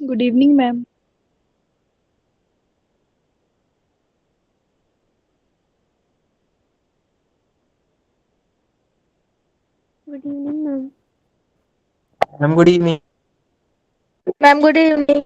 Good evening ma'am. Good evening ma'am. Ma'am good evening. Ma'am good evening.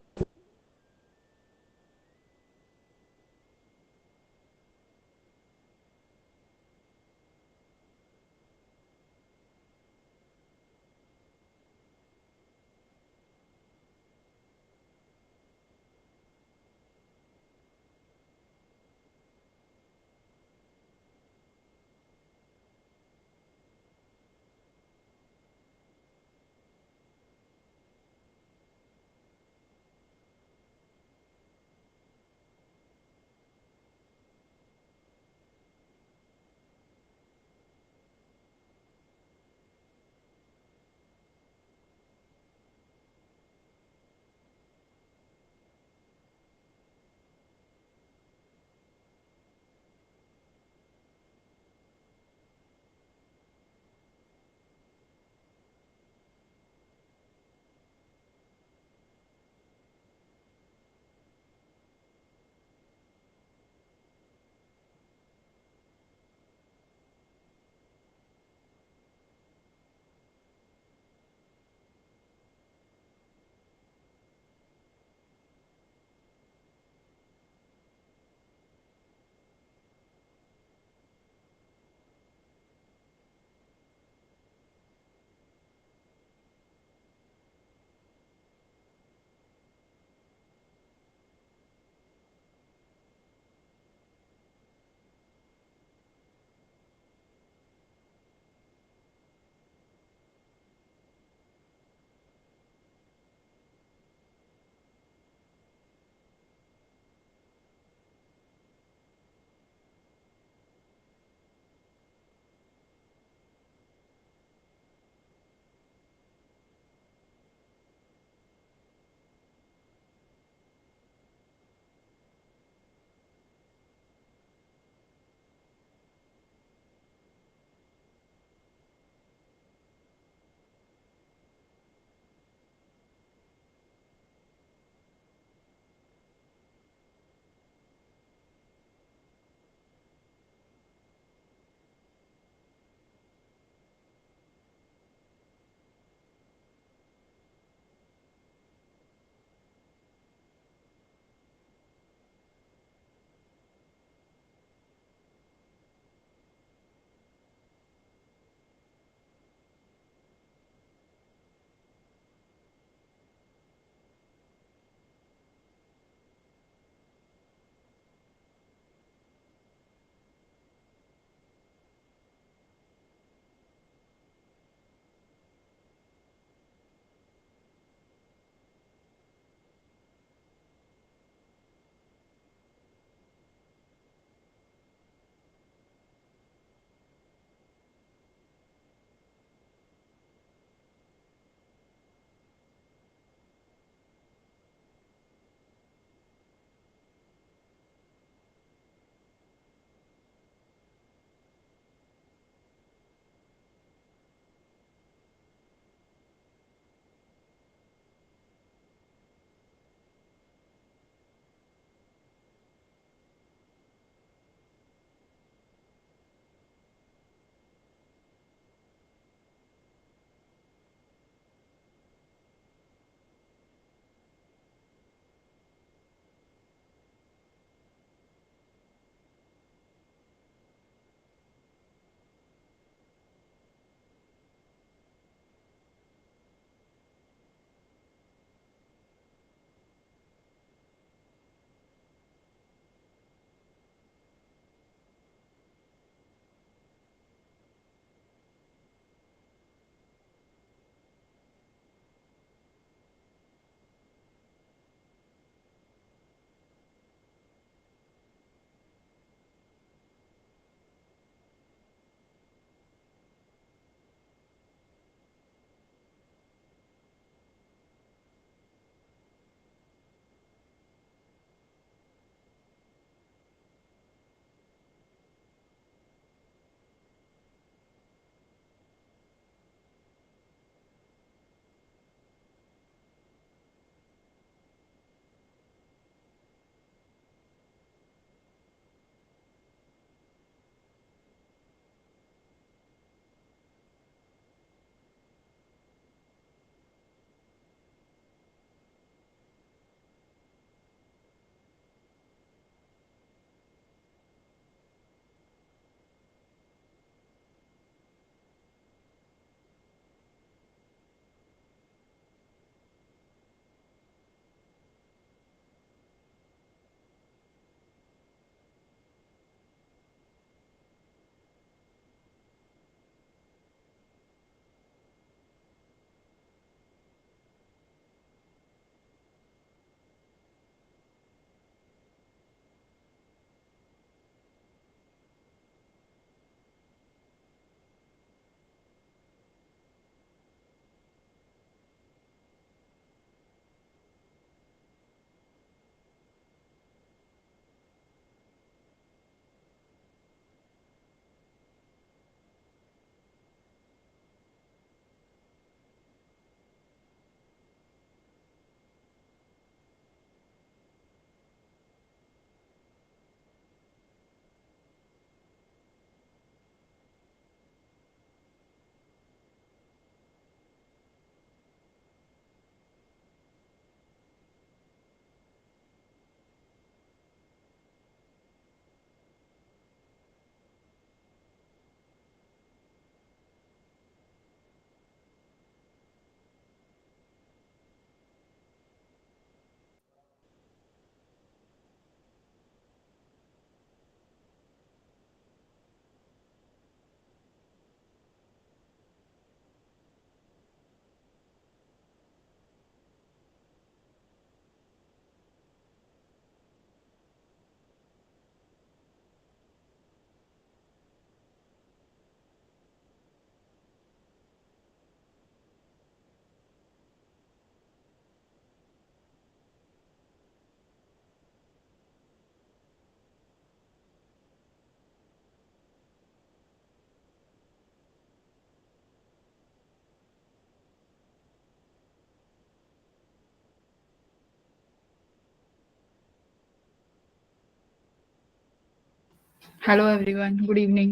Hello everyone. Good evening.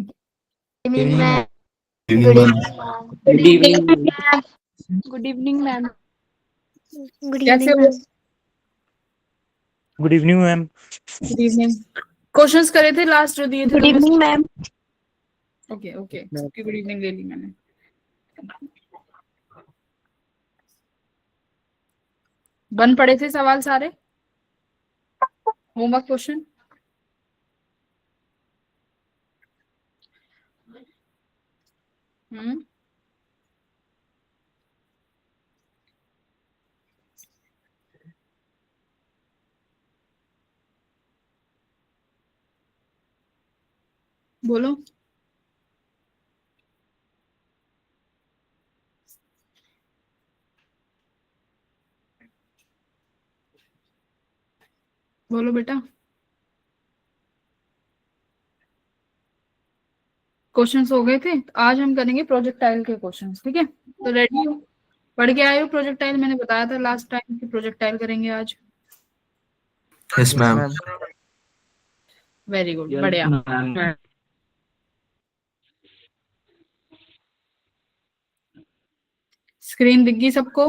Evening, ma'am. Evening, Good ma'am. evening, ma'am. Good evening. Good evening, ma'am. Good कैसे evening, हो? ma'am. Good evening, ma'am. Good evening. Questions करे थे last जो दिए थे Good तो evening, ma'am. Okay okay सबकी good evening ले ली मैंने. बन पड़े थे सवाल सारे. Homework question. हम्म. बोलो. बोलो बेटा. क्वेश्चंस हो गए थे. आज हम करेंगे प्रोजेक्टाइल के क्वेश्चंस. ठीक है. तो रेडी हो? पढ़ के आए हो प्रोजेक्टाइल? मैंने बताया था लास्ट टाइम कि प्रोजेक्टाइल करेंगे आज. Yes, ma'am. Very good. बढ़िया. स्क्रीन दिख गई सबको?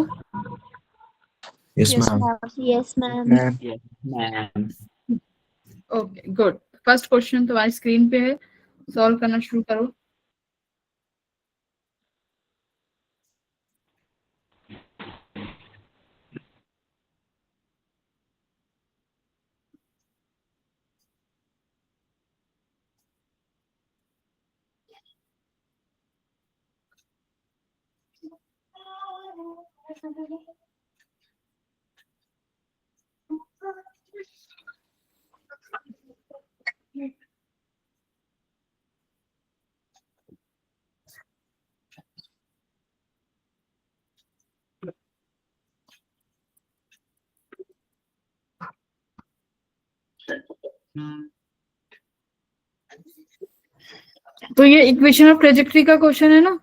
Yes, Yes, ma'am. ma'am. Yes, ma'am. Ma'am. Okay good. First question तुम्हारी स्क्रीन पे है. सॉल्व करना शुरू करो. तो ये इक्वेशन ऑफ ट्रेजेक्टरी का क्वेश्चन है ना.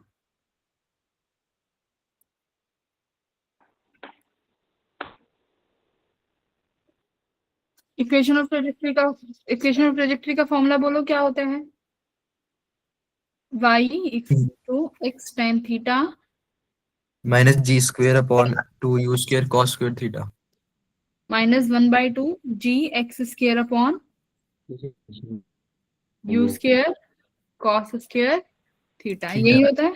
इक्वेशन ऑफ ट्रेजेक्टरी का फॉर्मूला बोलो क्या होता है. y equal to x tan theta Minus G square upon 2U square cos square theta. Minus 1/2 g x square upon u square cos square theta. Theta. यही होता है.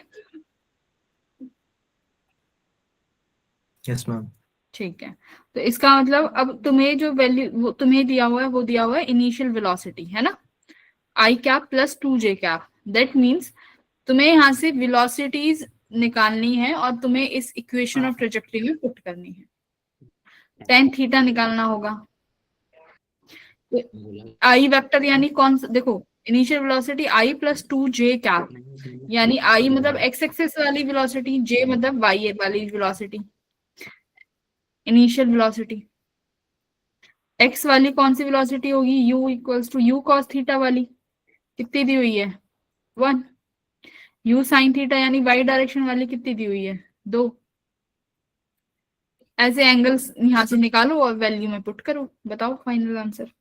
Yes, ma'am. ठीक है. तो इसका मतलब अब तुम्हें जो वैल्यू वो तुम्हें दिया हुआ है वो दिया हुआ है इनिशियल वेलोसिटी है ना. I cap plus 2j cap. That means तुम्हें यहाँ से वेलोसिटीज निकालनी है और तुम्हें इस इक्वेशन ऑफ ट्रेजेक्टरी में पुट करनी है. टेन थीटा निकालना होगा. आई वेक्टर यानी कौन सा. देखो initial velocity I plus 2j cap यानी आई मतलब एक्स एक्सेस वाली वेलोसिटी, जे मतलब वाई वाली वेलोसिटी. इनिशियल वेलोसिटी एक्स वाली कौन सी वेलोसिटी होगी. u equals to U cos theta वाली. कितनी दी हुई है. 1. u साइन थीटा यानी वाई डायरेक्शन वाली कितनी दी हुई है. 2. ऐसे एंगल्स यहाँ से निकालो और वैल्यू में पुट करो. बताओ फाइनल आंसर.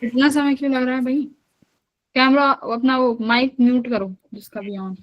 इतना समय क्यों लग रहा है भाई. कैमरा अपना वो माइक म्यूट करो जिसका भी ऑन.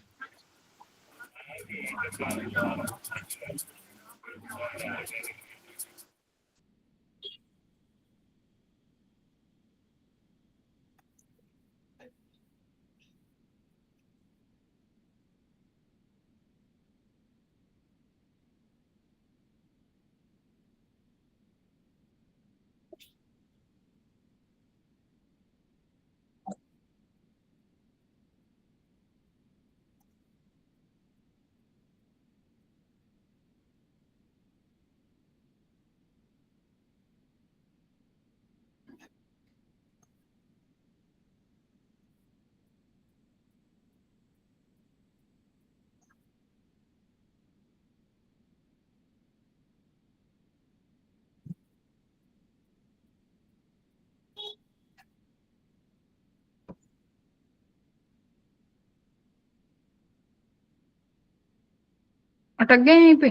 अटक गए यहीं पे।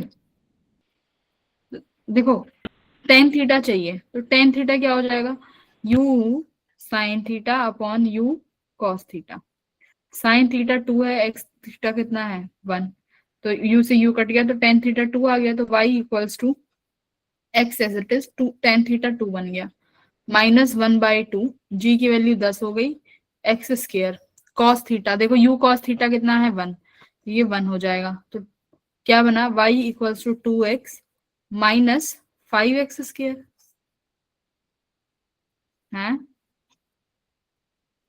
देखो टेन थीटा चाहिए, तो टेन थीटा क्या हो जाएगा, you sine theta upon you cos theta. Sine theta 2 है, एक्स थीटा कितना है 1, तो यू से यू कट गया तो टेन थीटा 2 आ गया, तो Y equals to X as it is to tan theta 2 बन गया, -1/2, जी की वैल्यू 10 हो गई, एक्स स्क्वायर कॉस थीटा, देखो यू कॉस थीटा कितना है 1, ये 1 हो जाएगा, तो क्या बना y equals to 2x minus 5x square है।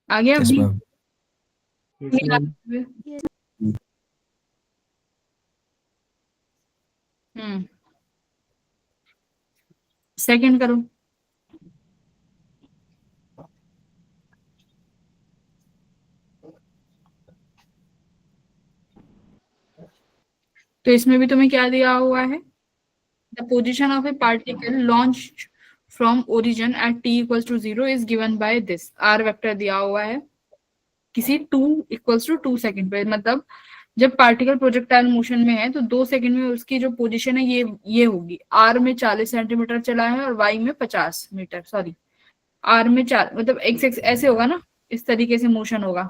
आ गया Yes, अभी। ma'am. सेकंड करो। तो इसमें भी तुम्हें क्या दिया हुआ है, the position of a particle launch from origin at t equals to 0 is given by this, R vector दिया हुआ है किसी 2 इक्वल्स टू 2 सेकंड पे, मतलब जब पार्टिकल प्रोजेक्टाइल मोशन में है तो 2 सेकंड में उसकी जो पोजीशन है ये होगी, आर में 40 सेंटीमीटर चला है और वाई में 50 मीटर, सॉरी आर में 4 मतलब एक्स एक्स ऐसे होगा ना, इस तरीके से मोशन होगा,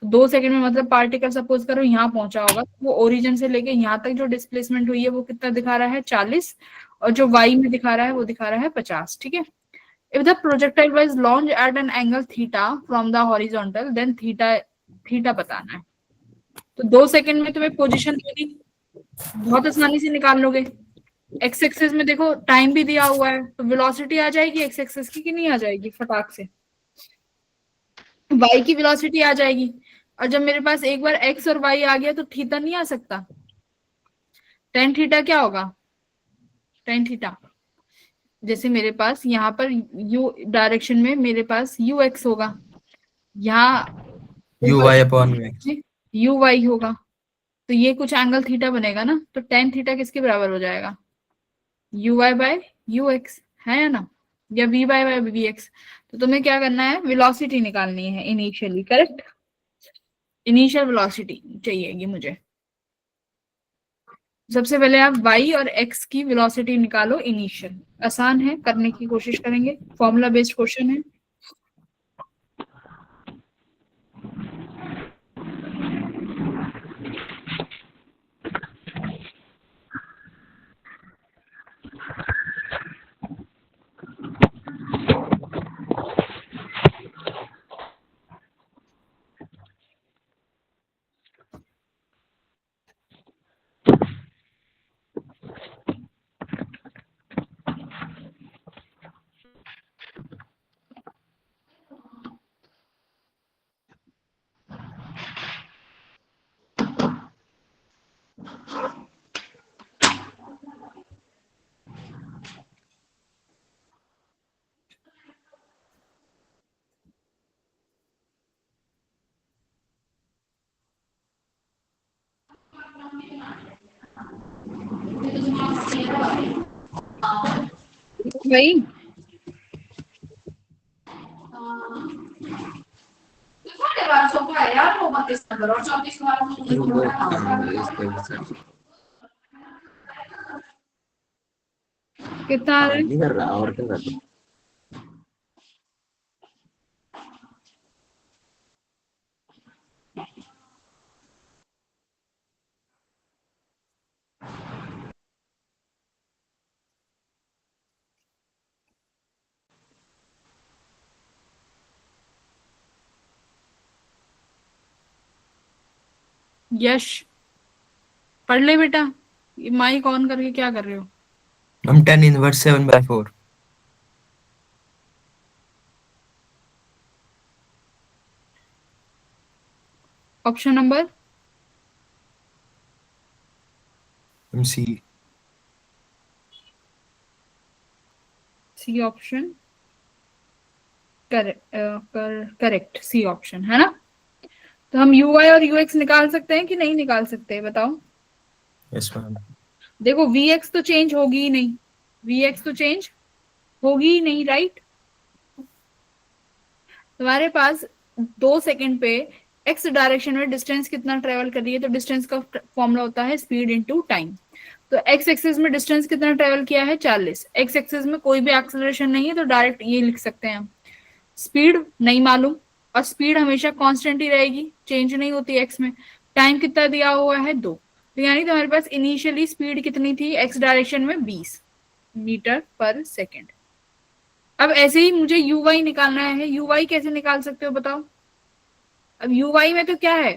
2 सेकंड में मतलब पार्टिकल सपोज करो यहाँ पहुंचा होगा, वो ओरिजिन से लेके यहाँ तक जो डिस्प्लेसमेंट हुई है वो कितना दिखा रहा है 40, और जो वाई में दिखा रहा है वो दिखा रहा है 50, ठीक है। If the projectile was launched at an angle theta from the horizontal, then theta बताना है। तो 2 सेकंड में तुम्हें पोजीशन देनी, बहुत आसानी से निकाल लोगे। एक्स एक्सिस में देखो टाइम भी दिया हुआ है, तो वेलोसिटी आ जाएगी एक्स एक्सिस की कि नहीं आ जाएगी फटाक से, वाई की वेलोसिटी आ जाएगी, और जब मेरे पास एक बार एक्स और वाई आ गया तो थीटा नहीं आ सकता, टेन थीटा क्या होगा, टेन थीटा जैसे मेरे पास यहाँ पर यू डायरेक्शन में मेरे पास यू एक्स होगा, यहाँ uy upon x. U Y होगा, तो ये कुछ एंगल थीटा बनेगा ना, तो टेन थीटा किसके बराबर हो जाएगा, U Y by U X है या ना, या V Y by V X. तो तुम्हें क्या करना है, वेलोसिटी निकालनी है इनिशियली, करेक्ट, इनिशियल वेलोसिटी चाहिएगी मुझे। सबसे पहले आप y और x की वेलोसिटी निकालो इनिशियल, आसान है, करने की कोशिश करेंगे, फॉर्मूला बेस्ड क्वेश्चन है। भाई कितना आ रहा है, नहीं कर रहा और क्या कर रहा यश पढ़ ले बेटा, ये माइक ऑन करके क्या कर रहे हो, हम 10 inverse 7/4. ऑप्शन नंबर हम C. C option correct, C option है ना। तो हम यू वाई और यू एक्स निकाल सकते हैं कि नहीं निकाल सकते बताओ। Yes, ma'am. देखो वी एक्स तो चेंज होगी ही नहीं, वी एक्स तो चेंज होगी ही नहीं, राइट। तुम्हारे पास 2 सेकंड पे एक्स डायरेक्शन में डिस्टेंस कितना ट्रेवल कर रही है, तो डिस्टेंस का फॉर्मूला होता है स्पीड इनटू टाइम। तो एक्स एक्सिस में डिस्टेंस कितना ट्रेवल किया है 40, एक्स एक्सिस में कोई भी एक्सेलरेशन नहीं है तो डायरेक्ट ये लिख सकते हैं हम। स्पीड नहीं मालूम, और स्पीड हमेशा कांस्टेंट ही रहेगी, चेंज नहीं होती एक्स में। टाइम कितना दिया हुआ है 2, तो यानी कि हमारे पास इनिशियली स्पीड कितनी थी एक्स डायरेक्शन में 20 मीटर पर सेकेंड। अब ऐसे ही मुझे यू वाई निकालना है, यू वाई कैसे निकाल सकते हो बताओ। अब यू वाई में तो क्या है,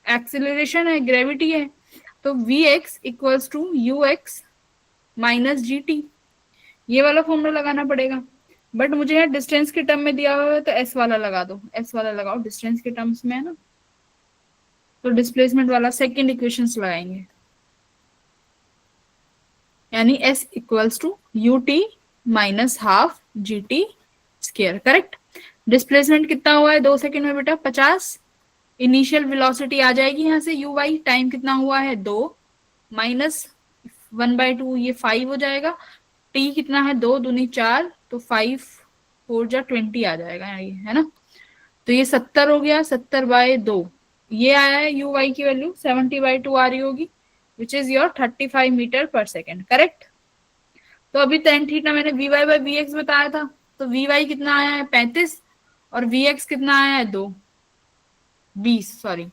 एक्सिलरेशन है, ग्रेविटी है, तो V X equals to U X minus G T, ये वाला फॉर्मूला लगाना पड़ेगा। बट मुझे यहाँ डिस्टेंस के टर्म में दिया हुआ है तो एस वाला लगा दो, एस वाला लगाओ डिस्टेंस के टर्म्स में है ना, तो डिस्प्लेसमेंट वाला सेकेंड इक्वेशन लगाएंगे, यानी S equals to U T minus half G T square, correct. Displacement कितना हुआ है 2 सेकेंड में बेटा 50, इनिशियल वेलोसिटी आ जाएगी यहाँ से यू वाई, टाइम कितना हुआ है 2 माइनस 1/2 ये 5 हो जाएगा, टी कितना है 2 दूनी 4, तो 5 4 जा 20 आ जाएगा ये, है ना। तो ये 70 हो गया, 70/2 ये आया है यू वाई की वैल्यू 70/2 आ रही होगी, which is your 35 metre per second, correct. तो अभी tan थीटा मैंने V Y by V X बताया था, तो वी वाई कितना आया है 35 और वी एक्स कितना आया है 20 सॉरी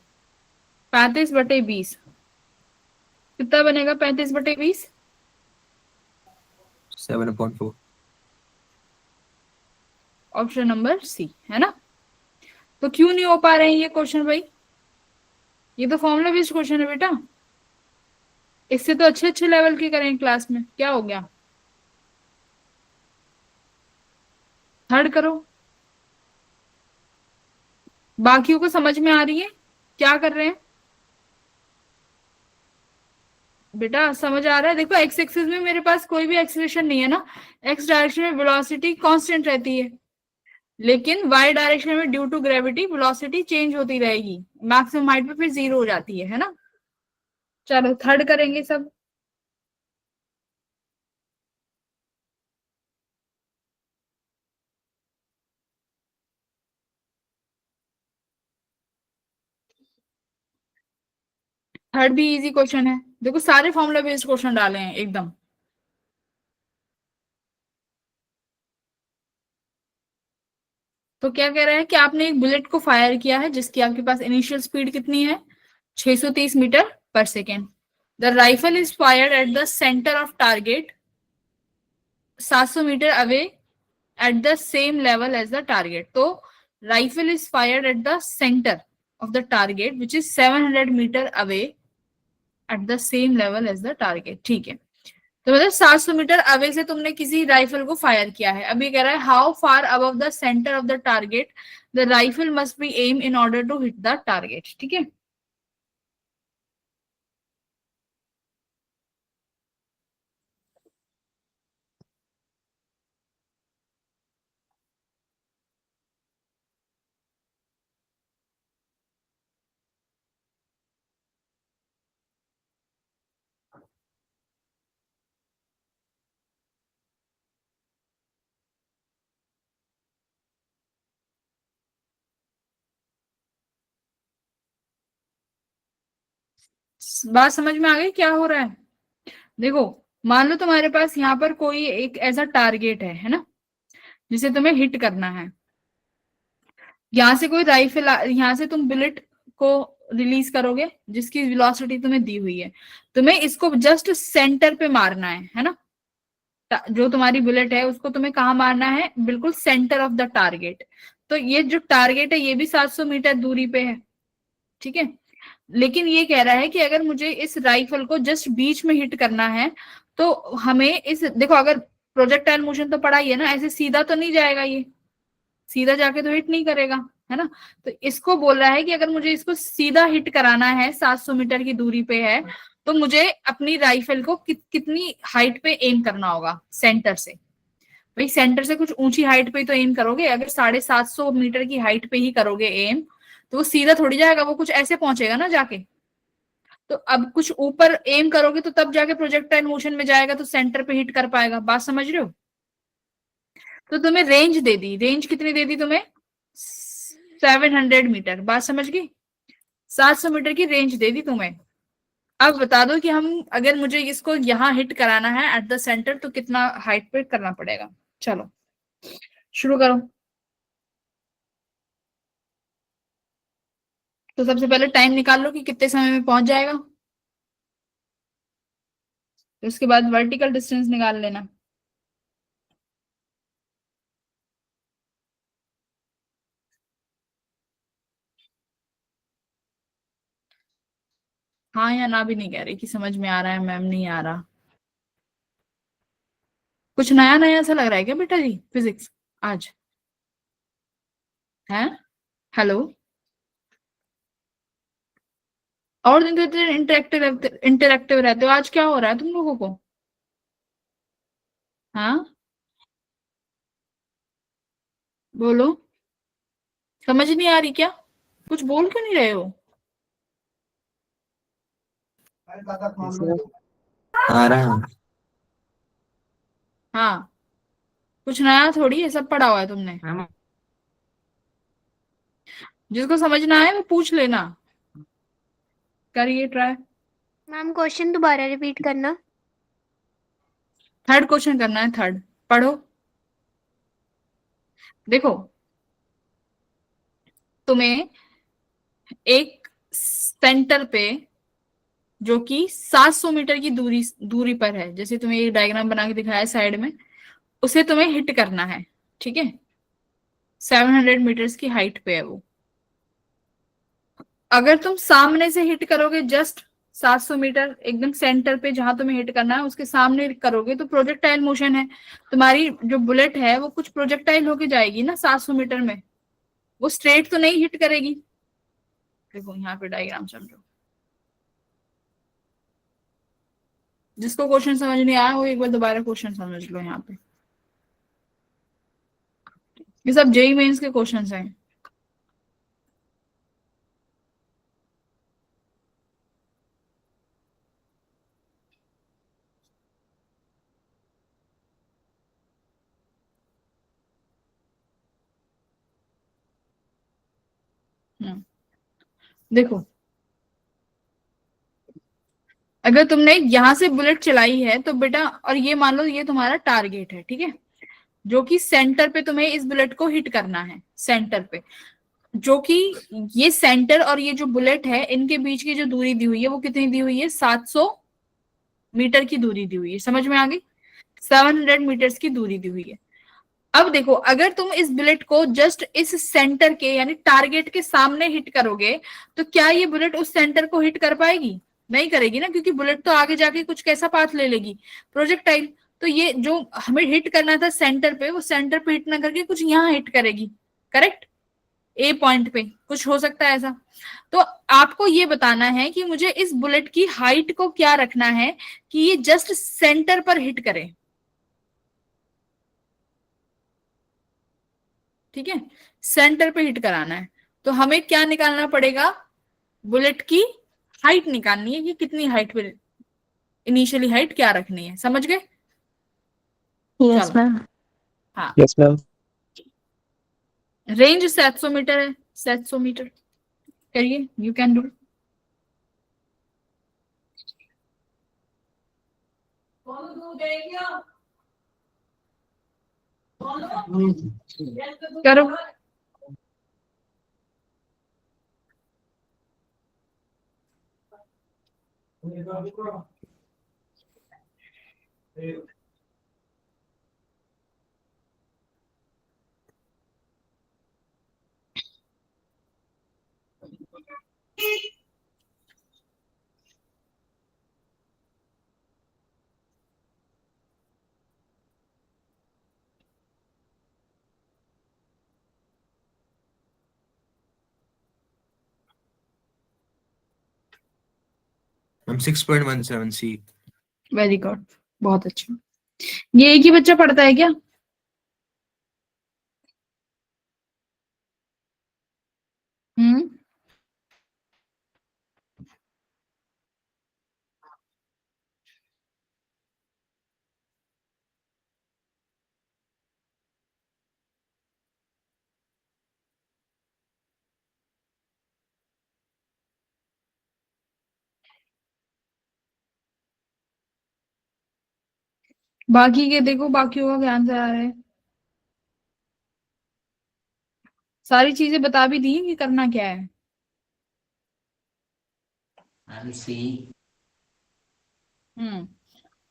35/20 कितना बनेगा 35/20 7/4। ऑप्शन नंबर सी, है ना। तो क्यों नहीं हो पा रहे हैं ये क्वेश्चन भाई, ये तो फॉर्मूला बेस्ड क्वेश्चन है बेटा, इससे तो अच्छे अच्छे लेवल के करें क्लास में, क्या हो गया। थर्ड करो, बाकियों को समझ में आ रही है क्या कर रहे हैं बेटा, समझ आ रहा है। देखो एक्स एक्सिस में मेरे पास कोई भी एक्सीलरेशन नहीं है ना, एक्स डायरेक्शन में वेलोसिटी कांस्टेंट रहती है, लेकिन वाई डायरेक्शन में due to gravity velocity change होती रहेगी, मैक्सिमम हाइट पे फिर 0 हो जाती है ना। चलो थर्ड करेंगे सब। थर्ड भी इजी क्वेश्चन है, देखो सारे फॉर्मूला बेस्ड क्वेश्चन डाले हैं एकदम। तो क्या कह रहा है कि आपने एक बुलेट को फायर किया है जिसकी आपके पास इनिशियल स्पीड कितनी है 630 metre per second. The rifle is fired at the centre of target 700 metre away at the same level as the target. तो rifle is fired at the centre of the target which is 700 metre away at the same level as the target, ठीक है। तो मतलब 700 metre away से तुमने किसी rifle को fire किया है। अभी कह रहा है how far above the centre of the target the rifle must be aim in order to hit the target, ठीक है। बात समझ में आ गई क्या हो रहा है। देखो मान लो तुम्हारे पास यहाँ पर कोई एक ऐसा टारगेट है ना, जिसे तुम्हें हिट करना है। यहाँ से कोई राइफल, यहाँ से तुम बुलेट को रिलीज करोगे जिसकी वेलोसिटी तुम्हें दी हुई है, तुम्हें इसको जस्ट सेंटर पे मारना है ना। जो तुम्हारी बुलेट है उसको तुम्हें कहाँ मारना है, बिल्कुल सेंटर ऑफ द टारगेट। तो ये जो टारगेट है ये भी 700 मीटर दूरी पे है, ठीक है। लेकिन ये कह रहा है कि अगर मुझे इस राइफल को जस्ट बीच में हिट करना है तो हमें इस, देखो अगर प्रोजेक्टाइल मोशन तो पढ़ा ही है ना, ऐसे सीधा तो नहीं जाएगा, ये सीधा जाके तो हिट नहीं करेगा, है ना। तो इसको बोल रहा है कि अगर मुझे इसको सीधा हिट कराना है 700 मीटर की दूरी पे है, तो मुझे अपनी राइफल को कितनी हाइट पे एम करना होगा सेंटर से। भाई सेंटर से कुछ ऊंची हाइट पे ही तो एम करोगे, अगर 750 मीटर की हाइट पे ही करोगे एम तो वो सीधा थोड़ी जाएगा, वो कुछ ऐसे पहुंचेगा ना जाके। तो अब कुछ ऊपर एम करोगे तो तब जाके प्रोजेक्टाइल मोशन में जाएगा, तो सेंटर पे हिट कर पाएगा। बात समझ रहे हो। तो तुम्हें रेंज दे दी, रेंज कितनी दे दी तुम्हें 700 मीटर, बात समझ गई। 700 मीटर की रेंज दे दी तुम्हें, अब बता दो कि हम अगर मुझे इसको यहाँ हिट कराना है एट द सेंटर तो कितना हाइट पे करना पड़ेगा। चलो शुरू करो। तो सबसे पहले टाइम निकाल लो कि कितने समय में पहुंच जाएगा, तो उसके बाद वर्टिकल डिस्टेंस निकाल लेना। हाँ या ना भी नहीं कह रही कि समझ में आ रहा है मैम, नहीं आ रहा। कुछ नया नया सा लग रहा है क्या बेटा जी फिजिक्स आज? है? हेलो? और दिन तो इतने इंटरेक्टिव रहते हो, आज क्या हो रहा है तुम लोगों को? हाँ बोलो। समझ नहीं आ रही क्या? कुछ बोल क्यों नहीं रहे हो? आ रहा है। हाँ, कुछ नया थोड़ी है, सब पढ़ा हुआ है तुमने। जिसको समझ ना आए वो पूछ लेना। करिए ट्राई। मैम क्वेश्चन दोबारा रिपीट करना। थर्ड क्वेश्चन करना है, थर्ड। पढ़ो। देखो, तुम्हें एक सेंटर पे जो कि 700 मीटर की दूरी दूरी पर है, जैसे तुम्हें एक डायग्राम बना के दिखाया है साइड में, उसे तुम्हें हिट करना है। ठीक है, 700 मीटर्स की हाइट पे है वो। अगर तुम सामने से हिट करोगे, जस्ट 700 मीटर एकदम सेंटर पे जहां तुम्हें हिट करना है उसके सामने करोगे, तो प्रोजेक्टाइल मोशन है। तुम्हारी जो बुलेट है वो कुछ प्रोजेक्टाइल होके जाएगी ना 700 मीटर में, वो स्ट्रेट तो नहीं हिट करेगी। देखो यहाँ पे डायग्राम समझो। जिसको क्वेश्चन समझ नहीं आया वो एक बार दोबारा क्वेश्चन समझ लो यहाँ पे। ये सब जेई मेंस के क्वेश्चंस हैं। हम्म, देखो, अगर तुमने यहां से बुलेट चलाई है तो बेटा, और ये मान लो ये तुम्हारा टारगेट है, ठीक है, जो कि सेंटर पे तुम्हें इस बुलेट को हिट करना है, सेंटर पे। जो कि ये सेंटर और ये जो बुलेट है इनके बीच की जो दूरी दी हुई है वो कितनी दी हुई है? 700 मीटर की दूरी दी हुई है। समझ में आ गई? 700 मीटर्स की दूरी दी हुई है। अब देखो, अगर तुम इस बुलेट को जस्ट इस सेंटर के यानी टारगेट के सामने हिट करोगे, तो क्या ये बुलेट उस सेंटर को हिट कर पाएगी? नहीं करेगी ना, क्योंकि बुलेट तो आगे जाके कुछ कैसा पाथ ले लेगी, प्रोजेक्टाइल। तो ये जो हमें हिट करना था सेंटर पे, वो सेंटर पे हिट ना करके कुछ यहाँ हिट करेगी। करेक्ट? ए पॉइंट पे कुछ हो सकता है ऐसा। तो आपको ये बताना है कि मुझे इस बुलेट की हाइट को क्या रखना है कि ये जस्ट सेंटर पर हिट करे। ठीक है, सेंटर पे हिट कराना है। तो हमें क्या निकालना पड़ेगा? बुलेट की हाइट निकालनी है कि कितनी हाइट पे, इनिशियली हाइट क्या रखनी है। समझ गए? यस चलो। मैम। हाँ, यस मैम। रेंज 700 मीटर है, 700 मीटर। करिए, यू कैन डू। करो। हम 6.17 सी। वेरी गुड, बहुत अच्छा। ये एक ही बच्चा पढ़ता है क्या? हम्म। बाकी के देखो, बाकियों का क्या आंसर आ रहा है। सारी चीजें बता भी दी कि करना क्या है। मैम सी।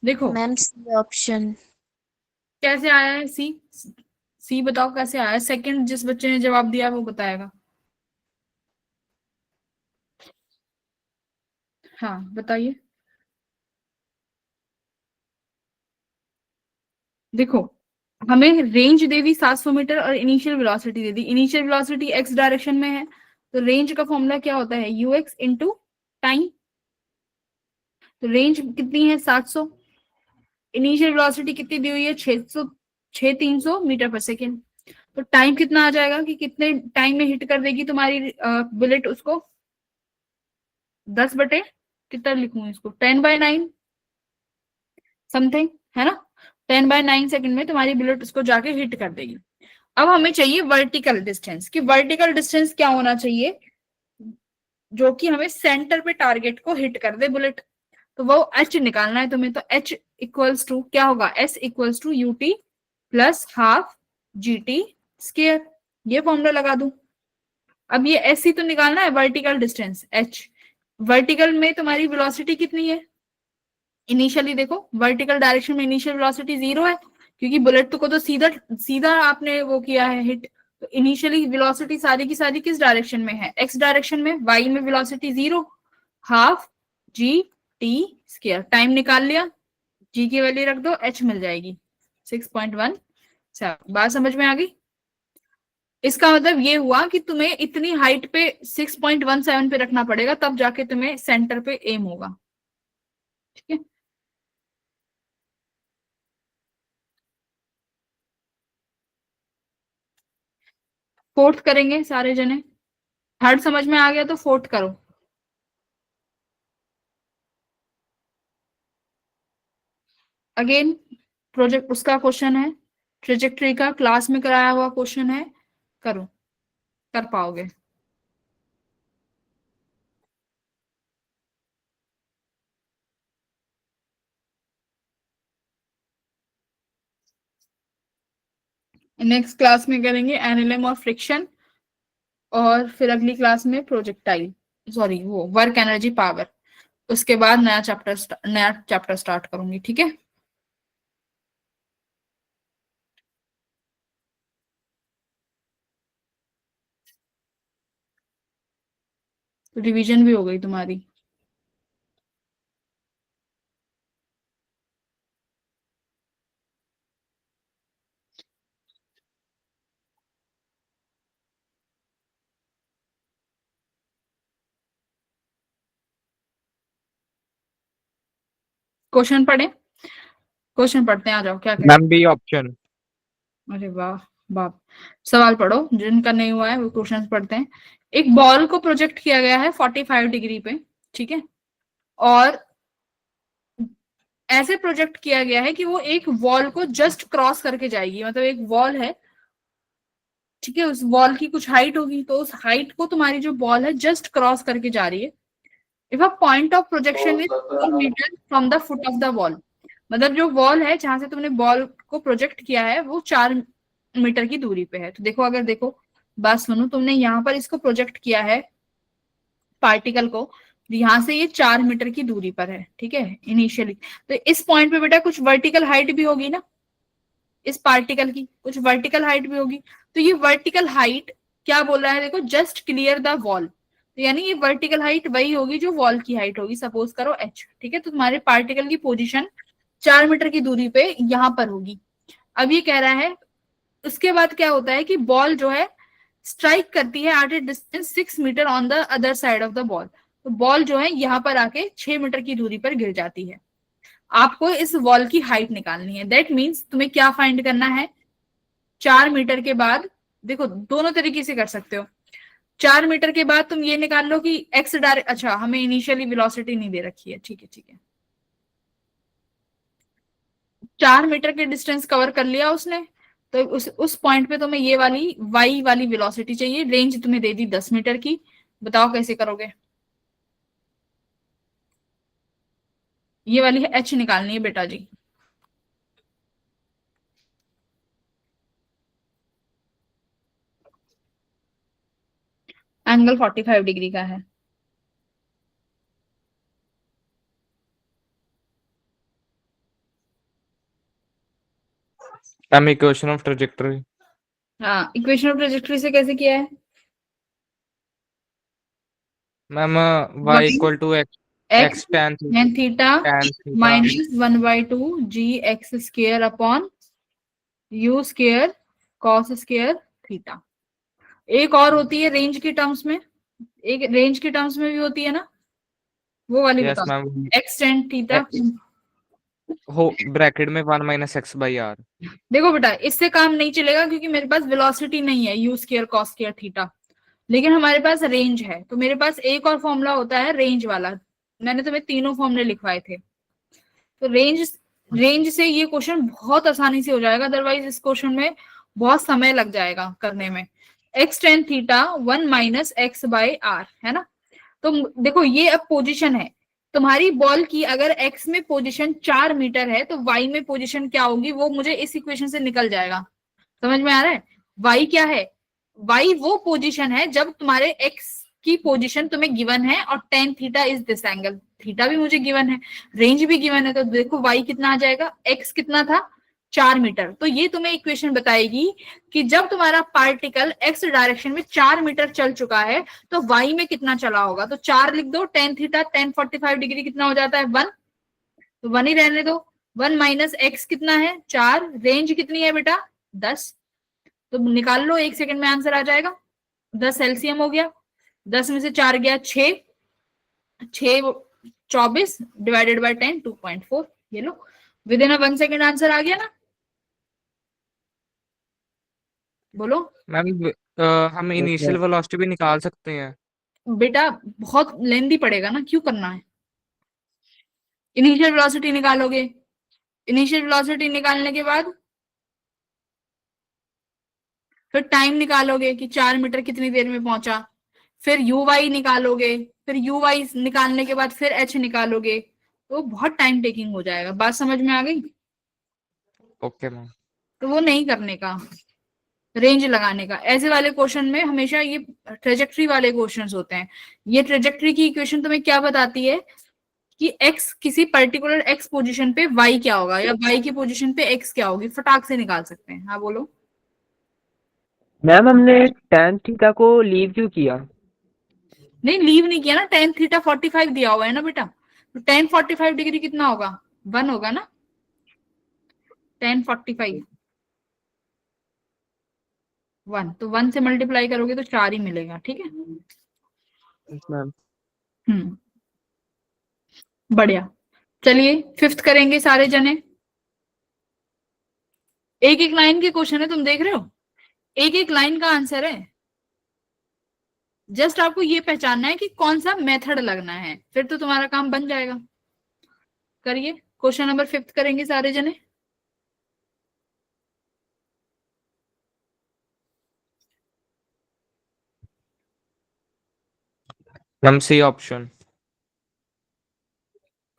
देखो मैम सी ऑप्शन। कैसे आया है सी। सी बताओ कैसे आया है। सेकंड जिस बच्चे ने जवाब दिया वो बताएगा। हाँ बताइए। देखो हमें रेंज दे दी 700 मीटर और इनिशियल वेलोसिटी दे दी। इनिशियल वेलोसिटी एक्स डायरेक्शन में है, तो रेंज का फॉर्मूला क्या होता है, यूएक्स इंटू टाइम। तो रेंज कितनी है 700, इनिशियल वेलोसिटी कितनी दी हुई है 600, 300 मीटर पर सेकेंड। तो टाइम कितना आ जाएगा कि कितने टाइम में हिट कर देगी तुम्हारी बुलेट उसको। 10 बटे कितना लिखूं इसको, 10/9 समथिंग, है ना। 10/9 सेकंड में तुम्हारी बुलेट उसको जाके हिट कर देगी। अब हमें चाहिए वर्टिकल डिस्टेंस, कि वर्टिकल डिस्टेंस क्या होना चाहिए जो कि हमें सेंटर पे टारगेट को हिट कर दे बुलेट। तो वो एच निकालना है तुम्हें। तो एच इक्वल्स टू क्या होगा, S equals to U T plus half G T square. ये फॉर्मूला लगा दूं। अब ये एस ही तो निकालना है, वर्टिकल डिस्टेंस एच। वर्टिकल में तुम्हारी वेलोसिटी कितनी है इनिशियली, देखो वर्टिकल डायरेक्शन में इनिशियल वेलोसिटी 0 है, क्योंकि बुलेट को तो सीधा सीधा आपने वो किया है हिट। तो इनिशियली वेलोसिटी सारी की सारी किस डायरेक्शन में है, एक्स डायरेक्शन में। वाई में velocity 0, half G T square. Time निकाल लिया, जी की वैल्यू रख दो, एच मिल जाएगी 6.17। बात समझ में आ गई। इसका मतलब ये हुआ कि तुम्हें इतनी हाइट पे 6.17 पे रखना पड़ेगा, तब जाके तुम्हें सेंटर पे एम होगा। ठीक है। फोर्थ करेंगे सारे जने। थर्ड समझ में आ गया तो फोर्थ करो। अगेन प्रोजेक्ट उसका क्वेश्चन है, ट्रेजेक्टरी का क्लास में कराया हुआ क्वेश्चन है। करो, कर पाओगे। नेक्स्ट क्लास में करेंगे एनालिम और फ्रिक्शन, और फिर अगली क्लास में प्रोजेक्टाइल, सॉरी वो वर्क एनर्जी पावर। उसके बाद नया चैप्टर स्टार्ट करूंगी। ठीक है। तो रिवीजन भी हो गई तुम्हारी। क्वेश्चन पढ़े, क्वेश्चन पढ़ते हैं, आ जाओ क्या करें। Ma'am B option. अरे वाह, बाप। सवाल पढ़ो, जिनका नहीं हुआ है वो क्वेश्चन पढ़ते हैं। एक बॉल को प्रोजेक्ट किया गया है 45 डिग्री पे, ठीक है, और ऐसे प्रोजेक्ट किया गया है कि वो एक वॉल को जस्ट क्रॉस करके जाएगी। मतलब एक वॉल है, ठीक है, उस वॉल की कुछ हाइट होगी, तो उस हाइट को तुम्हारी जो बॉल है जस्ट क्रॉस करके जा रही है। If a point of projection is 4 metre from the foot of the wall, मतलब जो वॉल है जहां से तुमने बॉल को प्रोजेक्ट किया है वो 4 मीटर की दूरी पे है। तो देखो, अगर देखो, बात सुनो, तुमने यहाँ पर इसको प्रोजेक्ट किया है पार्टिकल को, यहां से ये 4 मीटर की दूरी पर है, ठीक है इनिशियली। तो इस पॉइंट पे बेटा कुछ वर्टिकल हाइट भी होगी ना, इस पार्टिकल की कुछ वर्टिकल हाइट भी होगी। तो ये वर्टिकल हाइट क्या बोल रहा है, देखो, जस्ट क्लियर द वॉल। तो यानी ये वर्टिकल हाइट वही होगी जो वॉल की हाइट होगी, सपोज करो h, ठीक है। तो तुम्हारे पार्टिकल की पोजीशन 4 मीटर की दूरी पे यहां पर होगी। अब ये कह रहा है उसके बाद क्या होता है कि बॉल जो है स्ट्राइक करती है at a distance 6 metre on the other side of the ball. तो बॉल जो है यहाँ पर आके 6 मीटर की दूरी पर गिर जाती है। आपको इस वॉल की हाइट निकालनी है। दैट मीन्स तुम्हें क्या फाइंड करना है, 4 मीटर के बाद, देखो दोनों तरीके से कर सकते हो। 4 मीटर के बाद तुम ये निकाल लो कि एक्स डायरेक्ट, अच्छा हमें इनिशियली वेलोसिटी नहीं दे रखी है, ठीक है ठीक है। 4 मीटर के डिस्टेंस कवर कर लिया उसने, तो उस पॉइंट पे तुम्हें ये वाली वाई वाली वेलोसिटी चाहिए। रेंज तुम्हें दे दी 10 मीटर की। बताओ कैसे करोगे। ये वाली एच निकालनी है बेटा जी। एंगल 45 डिग्री का है। Ma'am equation of trajectory. हाँ, इक्वेशन ऑफ ट्रेजेक्टरी से कैसे किया है? Ma'am y equal to x X tan tan theta theta minus 1/2 G X square upon U square cos square theta. एक और होती है रेंज की टर्म्स में, एक रेंज की टर्म्स में भी होती है ना, वो वाली यस बताओ। Ma'am x tan theta. हो ब्रैकेट में 1 माइनस एक्स बाई आर। देखो बेटा, इससे काम नहीं चलेगा क्योंकि मेरे पास वेलोसिटी नहीं है you square cos square theta, लेकिन हमारे पास रेंज है। तो मेरे पास एक और फॉर्मूला होता है रेंज वाला, मैंने तुम्हें तीनों फॉर्मूले लिखवाए थे। तो रेंज से ये क्वेश्चन बहुत आसानी से हो जाएगा, अदरवाइज इस क्वेश्चन में बहुत समय लग जाएगा करने में। X tan theta 1 minus X by R, है ना। तो देखो ये अब पोजीशन है तुम्हारी बॉल की, अगर एक्स में पोजीशन 4 मीटर है तो वाई में पोजीशन क्या होगी वो मुझे इस इक्वेशन से निकल जाएगा। समझ में आ रहा है? वाई क्या है? वाई वो पोजीशन है जब तुम्हारे एक्स की पोजीशन तुम्हें गिवन है और tan theta is this angle, theta भी मुझे गिवन है, रेंज भी गिवन है। तो देखो वाई कितना आ जाएगा, एक्स कितना था 4 मीटर। तो ये तुम्हें इक्वेशन बताएगी कि जब तुम्हारा पार्टिकल एक्स डायरेक्शन में 4 मीटर चल चुका है तो वाई में कितना चला होगा। तो 4 लिख दो, टेन थीटा टेन 45 डिग्री कितना हो जाता है 1, तो 1 ही रहने दो। 1 माइनस एक्स कितना है 4, रेंज कितनी है बेटा 10, तो निकाल लो, 1 सेकंड में आंसर आ जाएगा। 10 एलसीएम हो गया, 10 में से 4 गया 6, 24 डिवाइडेड बाय 10 2.4। ये लो, विद इन 1 सेकंड आंसर आ गया ना। बोलो मैम हम इनिशियल वेलोसिटी भी निकाल सकते हैं। बेटा, बहुत लेंदी पड़ेगा ना, क्यों करना है। इनिशियल वेलोसिटी निकालोगे, इनिशियल वेलोसिटी निकालने के बाद फिर टाइम निकालोगे कि 4 मीटर कितनी देर में पहुंचा, फिर यू वाई निकालोगे, फिर यू वाई निकालने के बाद फिर एच निकालोगे, तो बहुत टाइम टेकिंग हो जाएगा। बात समझ में आ गई? Okay ma'am. तो वो नहीं करने का, रेंज लगाने का। ऐसे वाले क्वेश्चन में हमेशा ये ट्रेजेक्ट्री वाले क्वेश्चंस होते हैं। ये ट्रेजेक्ट्री की इक्वेशन तुम्हें क्या बताती है कि x किसी पर्टिकुलर x पोजीशन पे y क्या होगा या y की पोजीशन पे x क्या होगी, फटाक से निकाल सकते हैं। हाँ बोलो। मैम हमने tan थीटा को लीव क्यों किया? नहीं, लीव नहीं किया ना, टेन थीटा 45 दिया हुआ है ना बेटा, तो टेन 45 डिग्री कितना होगा 1 होगा ना, टेन 45 1, तो 1 से मल्टीप्लाई करोगे तो 4 ही मिलेगा। ठीक है, मैम बढ़िया। चलिए फिफ्थ करेंगे सारे जने। एक एक लाइन के क्वेश्चन है, तुम देख रहे हो, एक एक लाइन का आंसर है। जस्ट आपको ये पहचानना है कि कौन सा मेथड लगना है, फिर तो तुम्हारा काम बन जाएगा। करिए, क्वेश्चन नंबर फिफ्थ करेंगे सारे जने। Ma'am C option.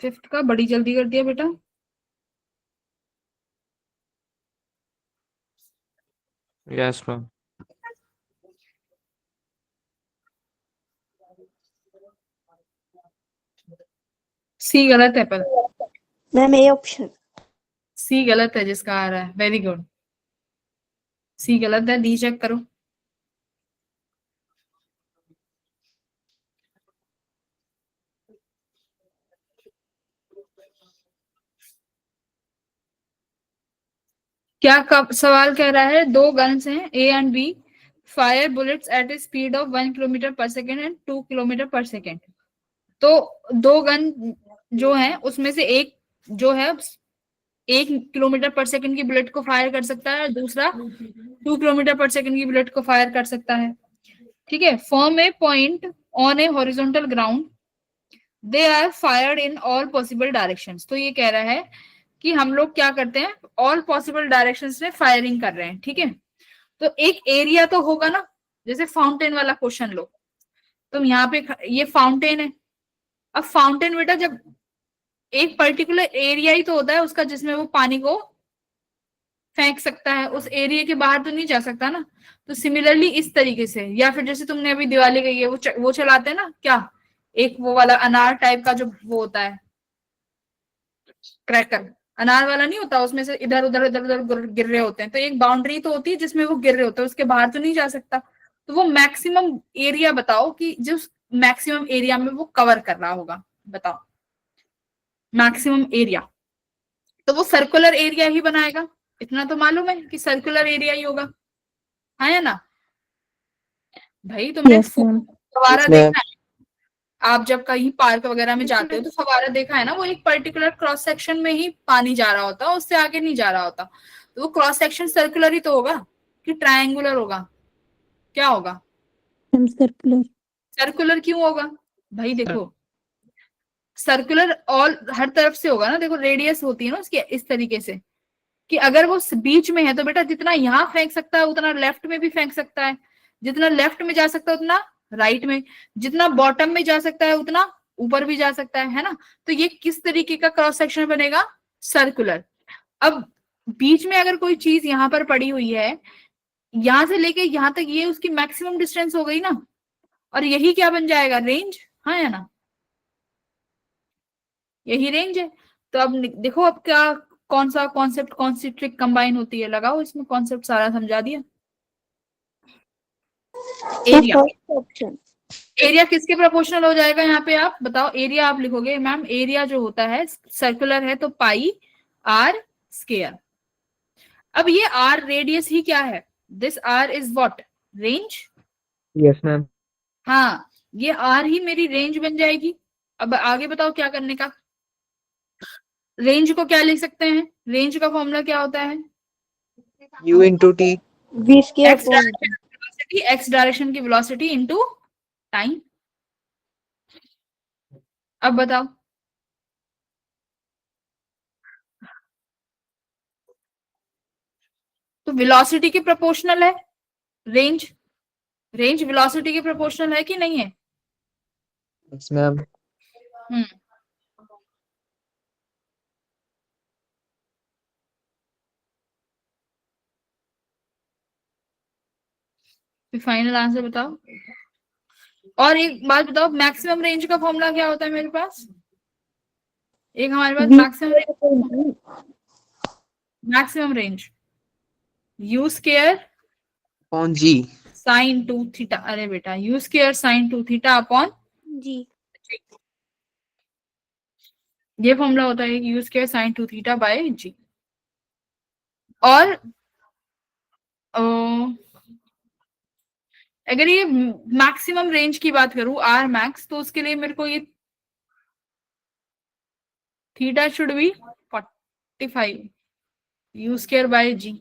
फिफ्थ का बड़ी जल्दी कर दिया बेटा। Yes ma'am. सी गलत है, पर मैम ए ऑप्शन। सी गलत है जिसका आ रहा है, वेरी गुड। सी गलत है, डी चेक करो। क्या सवाल कह रहा है, दो गन्स हैं A and B, fire bullets at a speed of 1 kilometre per second and 2 kilometre per second. तो दो गन जो है उसमें से एक जो है 1 किलोमीटर पर सेकेंड की बुलेट को फायर कर सकता है और दूसरा 2 किलोमीटर पर सेकेंड की बुलेट को फायर कर सकता है। ठीक है, from a point on a horizontal ground, they are fired in all possible directions. तो ये कह रहा है कि हम लोग क्या करते हैं, ऑल पॉसिबल डायरेक्शंस में फायरिंग कर रहे हैं। ठीक है, तो एक एरिया तो होगा ना, जैसे फाउंटेन वाला क्वेश्चन लो, तुम यहाँ पे ये फाउंटेन है। अब फाउंटेन बेटा जब एक पर्टिकुलर एरिया ही तो होता है उसका जिसमें वो पानी को फेंक सकता है, उस एरिया के बाहर तो नहीं जा सकता ना। तो सिमिलरली इस तरीके से, या फिर जैसे तुमने अभी दिवाली गई है, वो चलाते हैं ना क्या, एक वो वाला अनार टाइप का जो वो होता है, क्रैकर, अनार वाला नहीं होता, उसमें से इधर उधर इधर उधर गिर रहे होते हैं, तो एक बाउंड्री तो होती है जिसमें वो गिर रहे होते हैं, उसके बाहर तो नहीं जा सकता। तो वो मैक्सिमम एरिया बताओ कि जो मैक्सिमम एरिया में वो कवर कर रहा होगा, बताओ मैक्सिमम एरिया। तो वो सर्कुलर एरिया ही बनाएगा, इतना तो मालूम है कि सर्कुलर एरिया ही होगा, है या ना। भाई तुमने Yes, ma'am. फवारा Yes, ma'am. देखा है, आप जब कहीं पार्क वगैरह में जाते हो तो फवारा देखा है ना, वो एक पर्टिकुलर क्रॉस सेक्शन में ही पानी जा रहा होता है, उससे आगे नहीं जा रहा होता। तो वो क्रॉस सेक्शन सर्कुलर ही तो होगा कि ट्रायंगुलर होगा, क्या होगा, I'm circular. सर्कुलर क्यों होगा भाई, देखो सर्कुलर ऑल हर तरफ से होगा ना, देखो रेडियस होती है ना उसकी इस तरीके से, कि अगर वो बीच में है तो बेटा जितना यहाँ फेंक सकता है उतना लेफ्ट में भी फेंक सकता है, जितना लेफ्ट में जा सकता है उतना राइट में, जितना बॉटम में जा सकता है उतना ऊपर भी जा सकता है ना। तो ये किस तरीके का क्रॉस सेक्शन बनेगा, सर्कुलर। अब बीच में अगर कोई चीज यहाँ पर पड़ी हुई है, यहां से लेके यहाँ तक, ये उसकी मैक्सिमम डिस्टेंस हो गई ना, और यही क्या बन जाएगा, रेंज, हाँ या ना, यही रेंज है। तो अब देखो अब क्या, कौन सा कॉन्सेप्ट कौन सी ट्रिक कंबाइन होती है, लगाओ इसमें कॉन्सेप्ट, सारा समझा दिया। Sir, area, first option. Area किसके प्रोपोर्शनल हो जाएगा, यहाँ पे आप बताओ, एरिया आप लिखोगे मैम, एरिया जो होता है सर्कुलर है तो पाई आर स्क्वायर। अब ये आर रेडियस ही क्या है, this R is what, range. Yes, ma'am. हाँ, ये आर ही मेरी रेंज बन जाएगी। अब आगे बताओ क्या करने का, रेंज को क्या लिख सकते हैं, रेंज का फॉर्मूला क्या होता है, U into T. V square x upon direction की वेलोसिटी, एक्स डायरेक्शन की वेलोसिटी इनटू टाइम। अब बताओ, तो वेलोसिटी के प्रोपोर्शनल है रेंज, रेंज वेलोसिटी के प्रोपोर्शनल है कि नहीं है। Yes, ma'am. हम्म, फाइनल आंसर बताओ। और एक बात बताओ, मैक्सिमम रेंज का फॉर्मूला क्या होता है मेरे पास, एक हमारे पास V maximum square upon G. Maximum range u square On G. साइन टू थीटा, अरे बेटा u square sine to theta upon, G. ये फॉर्मूला होता है u square sine to theta by G. और अगर ये मैक्सिमम रेंज की बात करूं आर मैक्स, तो उसके लिए मेरे को ये theta should be 45 u square by G.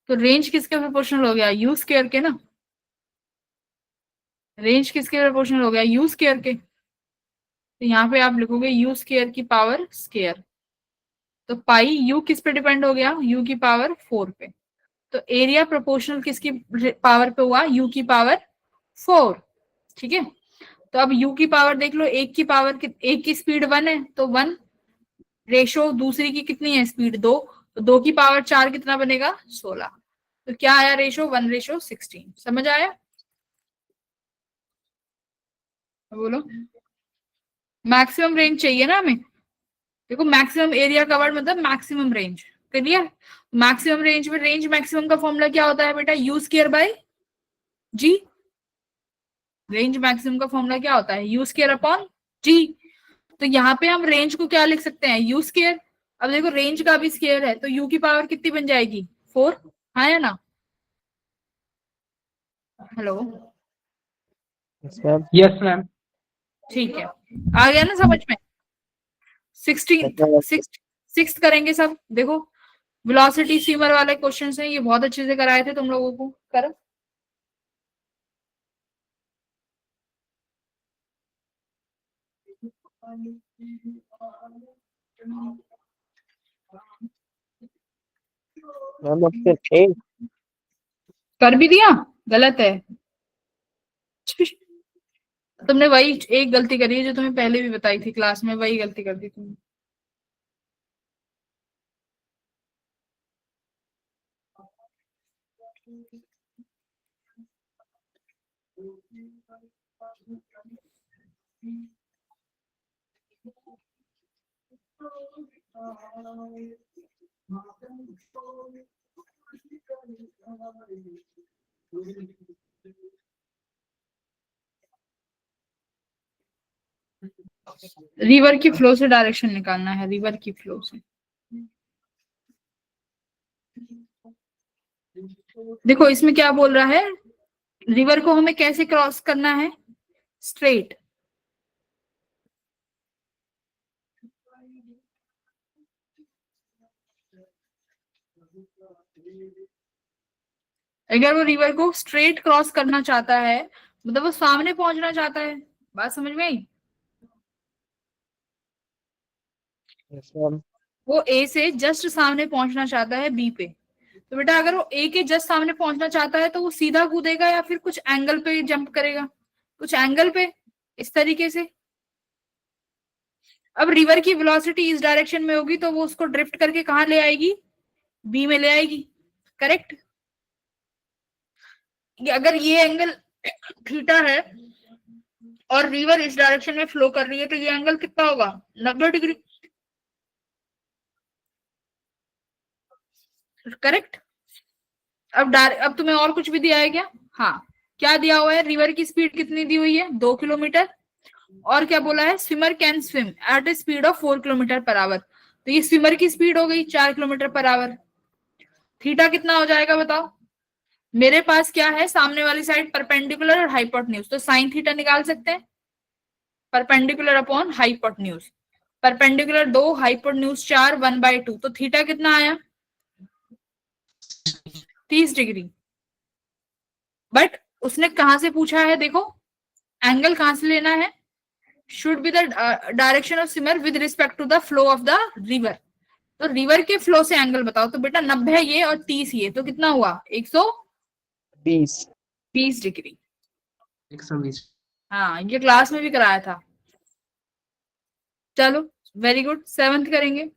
तो रेंज किसके प्रोपोर्शनल हो गया, यू स्केयर के ना, रेंज किसके प्रोपोर्शनल हो गया, यू स्केयर के। तो यहाँ पे आप लिखोगे यू स्केयर की पावर स्केयर, तो पाई यू किस पे डिपेंड हो गया, यू की पावर 4 पे। तो एरिया प्रोपोर्शनल किसकी पावर पे हुआ, यू की पावर 4, ठीक है। तो अब u की पावर देख लो, एक की पावर, एक की स्पीड 1 है तो 1 रेशो, दूसरी की कितनी है स्पीड 2, तो 2 की पावर 4 कितना बनेगा 16। तो क्या आया रेशो, 1:16। समझ आया, बोलो। मैक्सिमम रेंज चाहिए ना हमें, देखो मैक्सिमम एरिया कवर्ड मतलब maximum range, clear. Maximum range में रेंज मैक्सिमम का फॉर्मूला क्या होता है बेटा, U square by G. Range maximum का फॉर्मूला क्या होता है, यू स्क्वायर अपॉन जी। तो यहाँ पे हम रेंज को क्या लिख सकते हैं, यू स्क्वायर। अब देखो रेंज का भी स्क्वायर है तो यू की पावर कितनी बन जाएगी 4, हाँ या ना, hello. Yes, ma'am. Yes, ma'am. ठीक है, आ गया ना समझ में। 16th करेंगे सब, देखो वेलोसिटी स्टीमर वाले क्वेश्चंस हैं, ये बहुत अच्छे से कराए थे तुम लोगों को, करो। Ma'am, option A. कर भी दिया, गलत है। तुमने वही एक गलती करी है जो तुम्हें पहले भी बताई थी क्लास में, वही गलती कर दी तुमने। रिवर की फ्लो से डायरेक्शन निकालना है, रिवर की फ्लो से। देखो इसमें क्या बोल रहा है, रिवर को हमें कैसे क्रॉस करना है, स्ट्रेट। अगर वो रिवर को स्ट्रेट क्रॉस करना चाहता है, मतलब वो सामने पहुंचना चाहता है, बात समझ में आई? Yes, ma'am. वो ए से जस्ट सामने पहुंचना चाहता है बी पे, तो बेटा अगर वो ए के जस्ट सामने पहुंचना चाहता है तो वो सीधा कूदेगा या फिर कुछ एंगल पे जंप करेगा, कुछ एंगल पे, इस तरीके से। अब रिवर की वेलोसिटी इस डायरेक्शन में होगी तो वो उसको ड्रिफ्ट करके कहाँ ले आएगी, बी में ले आएगी, करेक्ट। अगर ये एंगल थीटा है और रिवर इस डायरेक्शन में फ्लो कर रही है तो ये एंगल कितना होगा, 90 डिग्री, करेक्ट। अब तुम्हें और कुछ भी दिया है क्या? हाँ, क्या दिया हुआ है, रिवर की स्पीड कितनी दी हुई है, 2 किलोमीटर, और क्या बोला है, swimmer can swim at a speed of 4 kilometre per hour. तो ये स्विमर की स्पीड हो गई 4 किलोमीटर पर आवर। थीटा कितना हो जाएगा बताओ? मेरे पास क्या है, सामने वाली साइड परपेंडिकुलर और हाइपोटेन्यूज, तो साइन थीटा निकाल सकते हैं, perpendicular upon hypotenuse. Perpendicular 2, hypotenuse 4, 1/2, तो थीटा कितना आया, 30 डिग्री। बट उसने कहां से पूछा है, देखो एंगल कहां से लेना है, should be the direction of swimmer with respect to the flow of the river. तो रिवर के फ्लो से एंगल बताओ, तो बेटा 90 ये और 30 ये, तो कितना हुआ, 120 डिग्री। 120। हाँ, ये क्लास में भी कराया था। चलो वेरी गुड, 7th करेंगे।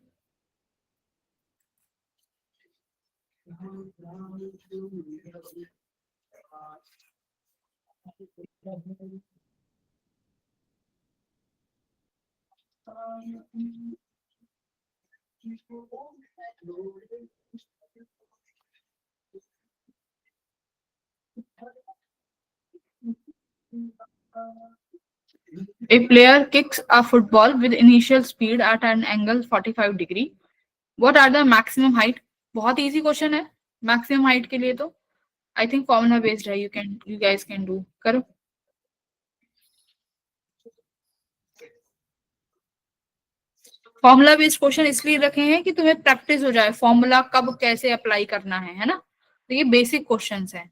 A player kicks a football with initial speed at an angle 45 degree. What are the maximum height? बहुत इजी क्वेश्चन है, मैक्सिमम हाइट के लिए तो आई थिंक फॉर्मूला बेस्ड है, यू गाइस कैन डू, करो। Formula based question इसलिए रखे हैं कि तुम्हें प्रैक्टिस हो जाए फॉर्मूला कब कैसे अप्लाई करना है ना। तो ये बेसिक क्वेश्चंस हैं।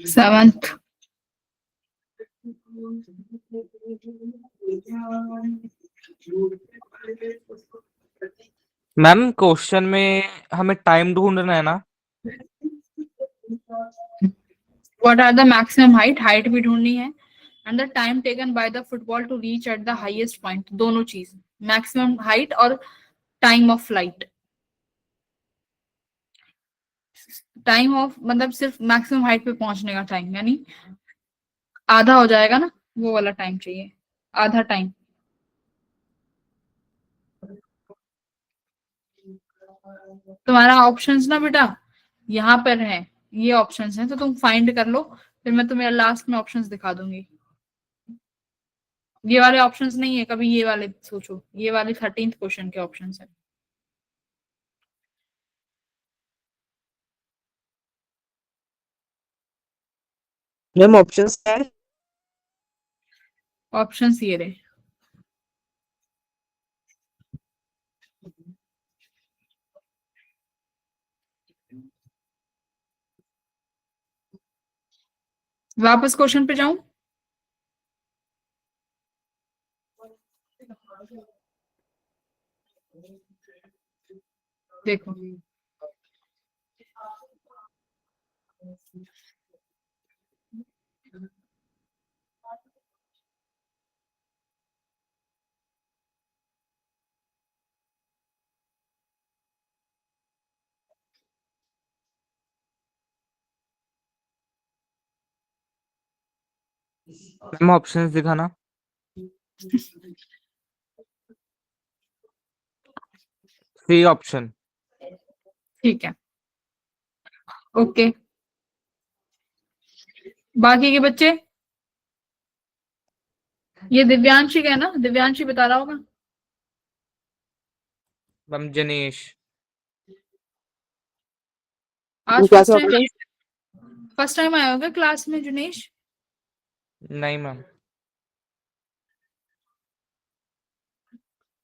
सेवंथ, मैम क्वेश्चन में हमें टाइम ढूंढना है ना? What are the maximum height, height भी ढूंढनी है, and the time taken by the football to reach at the highest point, दोनों चीज, मैक्सिमम हाइट और time of flight. Time of मतलब सिर्फ मैक्सिमम हाइट पे पहुंचने का टाइम, यानी आधा हो जाएगा ना, वो वाला टाइम चाहिए, आधा टाइम। तुम्हारा ऑप्शंस ना बेटा यहाँ पर है, ये ऑप्शंस हैं, तो तुम फाइंड कर लो, फिर मैं तुम्हें लास्ट में ऑप्शंस दिखा दूंगी। ये वाले ऑप्शंस नहीं है, कभी ये वाले सोचो, ये वाले 13th क्वेश्चन के ऑप्शंस है। मैम ऑप्शंस क्या है? ऑप्शंस ये रहे, वापस क्वेश्चन पे जाऊं? देखो, मैम ऑप्शंस दिखाना। C option. ठीक है, ओके। बाकी के बच्चे, ये दिव्यांशी का है ना? दिव्यांशी बता रहा होगा। मैम जनीश। आज क्या फर्स्ट से टाइम, ऑप्शन? फर्स्ट टाइम आया होगा क्लास में जुनेश। नहीं ma'am.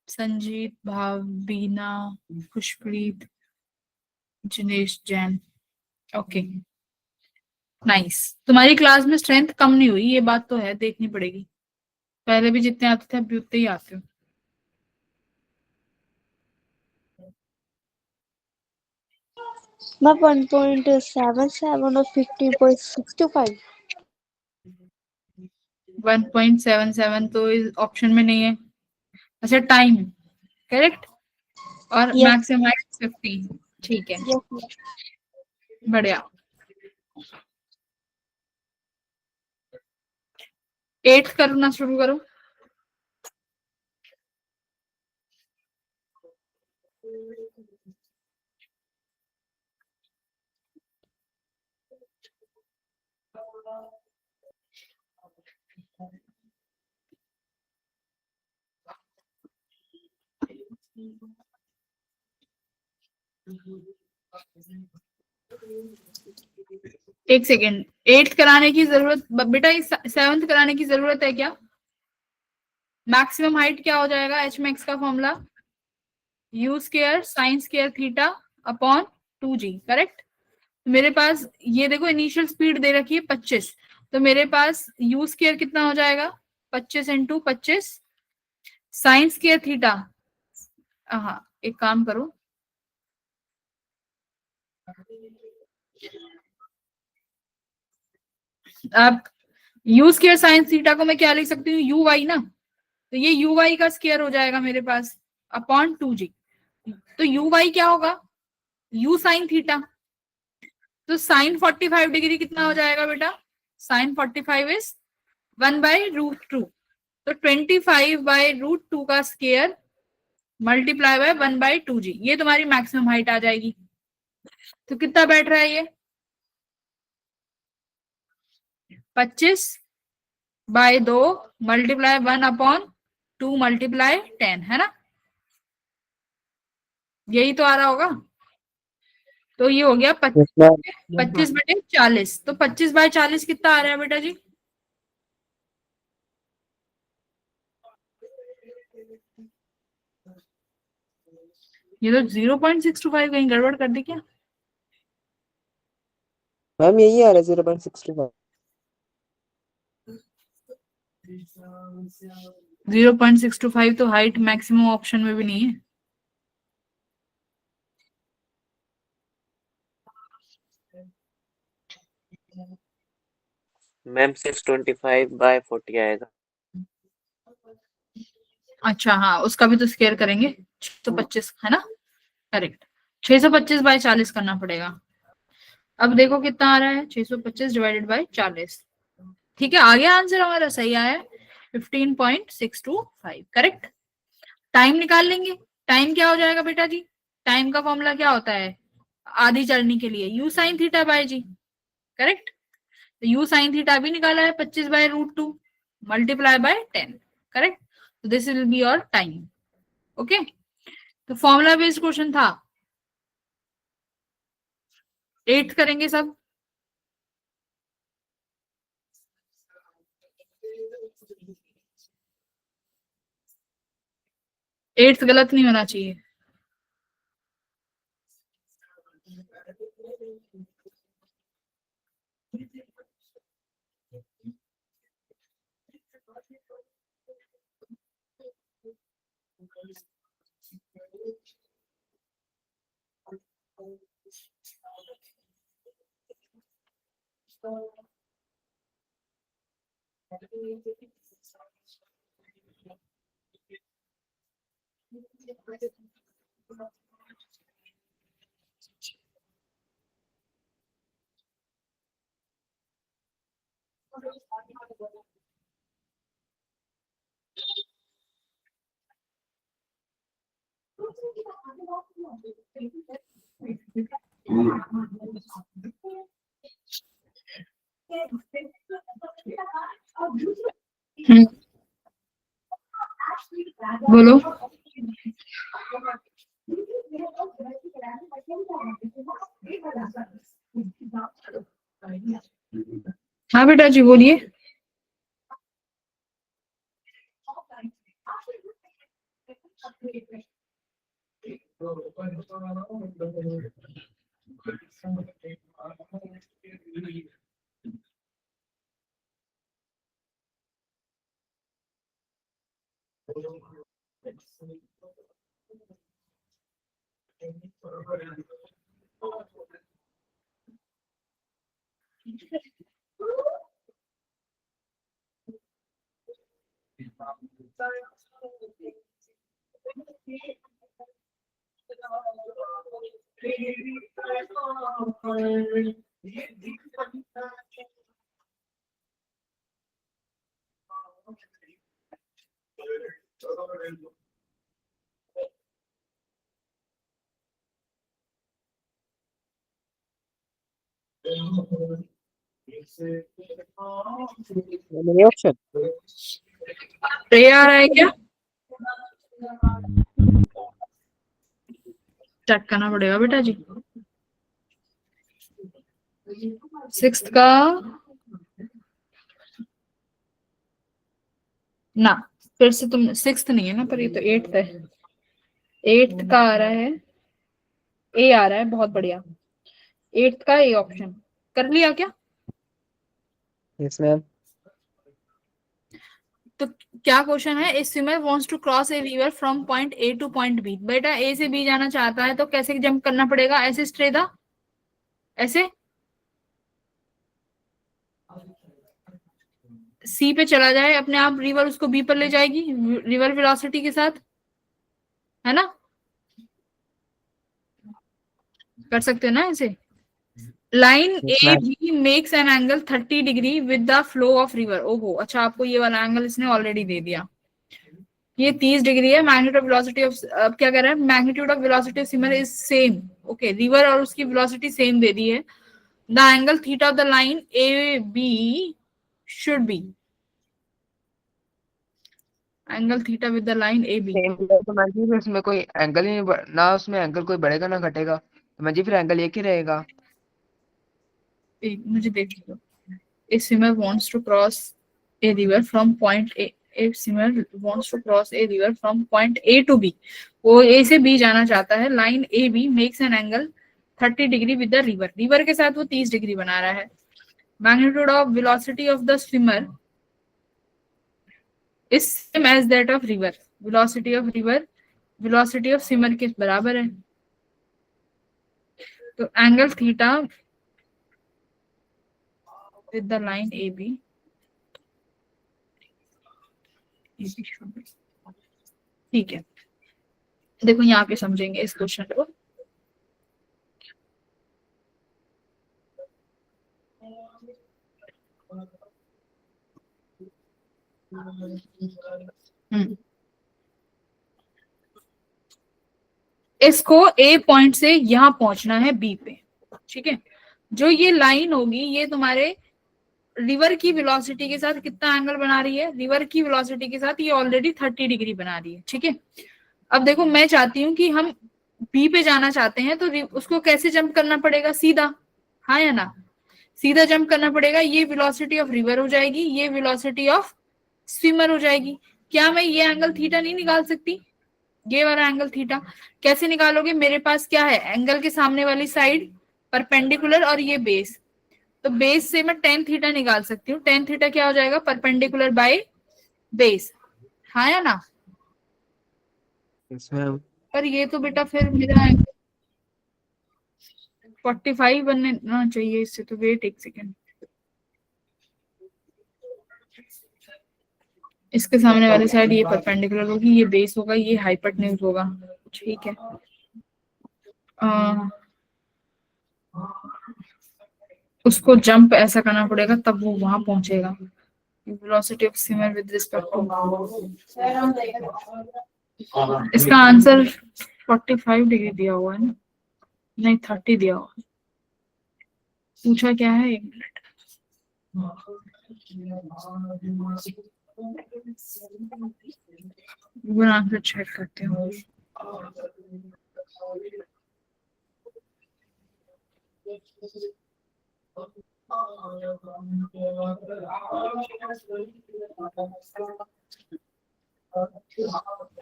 Sanjeet, Bhavbina, Khushpreet, Jinesh Jain, okay, nice. तुम्हारी क्लास में स्ट्रेंथ कम नहीं हुई, ये बात तो है, देखनी पड़ेगी। पहले भी जितने आते थे अभी उतने ही आते हो। मैं 1.77 और 50.65। 1.77 तो इस ऑप्शन में नहीं है। अच्छा, टाइम करेक्ट, और यस मैक्सिमम 15। ठीक है, यस। बढ़िया। 8th करना शुरू करो। एक सेकेंड, 8th कराने की जरूरत बेटा, 7th कराने की जरूरत है क्या? मैक्सिमम हाइट क्या हो जाएगा? एच मैक्स का formula you square sine square theta upon 2g, correct. मेरे पास ये देखो, इनिशियल स्पीड दे रखी है 25, तो मेरे पास यू स्केयर कितना हो जाएगा? 25 इंटू 25 साइन स्केयर थीटा। हाँ, एक काम करो, अब यू स्केयर साइन थीटा को मैं क्या लिख सकती हूँ? यू वाई ना, तो ये यू वाई का स्केयर हो जाएगा मेरे पास अपॉन 2g। तो यू वाई क्या होगा? You sine theta. तो साइन 45 डिग्री कितना हो जाएगा बेटा? साइन 45 इज 1/√2, तो 25/√2 का स्केयर मल्टीप्लाई बाय 1/2g, ये तुम्हारी मैक्सिमम हाइट आ जाएगी। तो कितना बैठ रहा है ये? 25/2 मल्टीप्लाई 1/2 मल्टीप्लाई 10, है ना? यही तो आ रहा होगा। तो ये हो गया Yes, ma'am. 25/40। तो 25/40 कितना आ रहा है बेटा जी? ये तो 0.625 कहीं गड़बड़ कर दी क्या? मैम यही आ रहा है 0.65। 0.625 तो हाइट मैक्सिमम ऑप्शन में भी नहीं है। मैम 625/40 आएगा। अच्छा हाँ, उसका भी तो स्केयर करेंगे। 625 है ना, करेक्ट। 625/40 करना पड़ेगा। अब देखो कितना आ रहा है, 625 डिवाइडेड बाय 40। ठीक है, आ गया आंसर हमारा, सही आया है 15.625, करेक्ट। टाइम निकाल लेंगे। टाइम क्या हो जाएगा बेटा जी? टाइम का फॉर्मूला क्या होता है आधी चलनी के लिए? U sine theta by G, correct. तो यू साइन थीटा भी निकाला है 25/√2 मल्टीप्लाई बाय 10, करेक्ट। तो this will be your time, okay. तो फॉर्मूला बेस्ड क्वेश्चन था। 8th करेंगे सब। एट्थ गलत नहीं होना चाहिए। बोलो। हाँ बेटा जी बोलिए। मेरे ऑप्शन ए आ रहा है क्या? चेक करना पड़ेगा बेटा जी। सिक्स्थ का ना, फिर से तुम सिक्स्थ नहीं है ना, पर ये तो एट्थ है। एट्थ का आ रहा है, ए आ रहा है, बहुत बढ़िया। एट्थ का ए ऑप्शन कर लिया क्या? Yes ma'am. तो क्या क्वेश्चन है? A swimmer wants to cross a river from point A to point B. बेटा ए से बी जाना चाहता है तो कैसे जंप करना पड़ेगा? ऐसे स्ट्रेट, ऐसे सी पे चला जाए अपने आप, रिवर उसको बी पर ले जाएगी रिवर वेलोसिटी के साथ, है ना? कर सकते हो ना ऐसे। Line Yes, A ma'am. B makes an angle 30 degree with the flow of river. ओहो, अच्छा आपको ये वाला एंगल इसने ऑलरेडी दे दिया। ये 30 डिग्री है। मैग्नीट्यूड ऑफ वेलोसिटी ऑफ, अब क्या कर रहा है? Magnitude of velocity of swimmer is same. Okay, river और उसकी वेलोसिटी सेम दे दी है। The angle theta of the line A B should be angle theta with the line A B. Same तो मैं जी फिर उसमें कोई एंगल ही नहीं ना उसमें एंगल कोई बढ़ेगा ना घटेगा, तो मैं जी फिर एंगल एक ही रहेगा। मुझे देख लो। A swimmer wants to cross a river from point A. A swimmer wants to cross a river from point A to B. वो A से B जाना चाहता है। Line A B makes an angle 30 degree with the river. River के साथ वो 30 degree बना रहा है। Magnitude of velocity of the swimmer is same as that of river. Velocity of river velocity of swimmer के बराबर है। तो angle theta with the line AB. ठीक है, देखो यहाँ पे समझेंगे इस क्वेश्चन को। इसको ए पॉइंट से यहां पहुंचना है बी पे, ठीक है। जो ये लाइन होगी ये तुम्हारे रिवर की वेलोसिटी के साथ कितना एंगल बना रही है? रिवर की वेलोसिटी के साथ ये ऑलरेडी 30 डिग्री बना रही है, ठीक है। अब देखो मैं चाहती हूँ कि हम बी पे जाना चाहते हैं, तो उसको कैसे जंप करना पड़ेगा? सीधा, हाँ या ना? सीधा जंप करना पड़ेगा। ये वेलोसिटी ऑफ रिवर हो जाएगी, ये वेलोसिटी ऑफ स्विमर हो जाएगी। क्या मैं ये एंगल थीटा नहीं निकाल सकती? ये वाला एंगल थीटा कैसे निकालोगे? मेरे पास क्या है? एंगल के सामने वाली साइड परपेंडिकुलर और ये बेस। तो बेस से मैं टेन थीटा निकाल सकती हूँ। टेन थीटा क्या हो जाएगा, परपेंडिकुलर बाय बेस, हाँ या ना। Yes, ma'am. पर ये तो बेटा फिर मेरा 45 बनना चाहिए इससे, तो वेट एक सेकेंड, इसके सामने वाली साइड ये परपेंडिकुलर होगी, ये बेस होगा, ये हाइपोटेन्यूज होगा, ठीक है। उसको जंप ऐसा करना पड़ेगा तब वो वहां पहुंचेगा। Velocity of swimmer with respect to, इसका आंसर 45 डिग्री दिया हुआ है ना, नहीं 30 दिया हुआ है। पूछा क्या है, एक मिनट, आंसर चेक करते हो।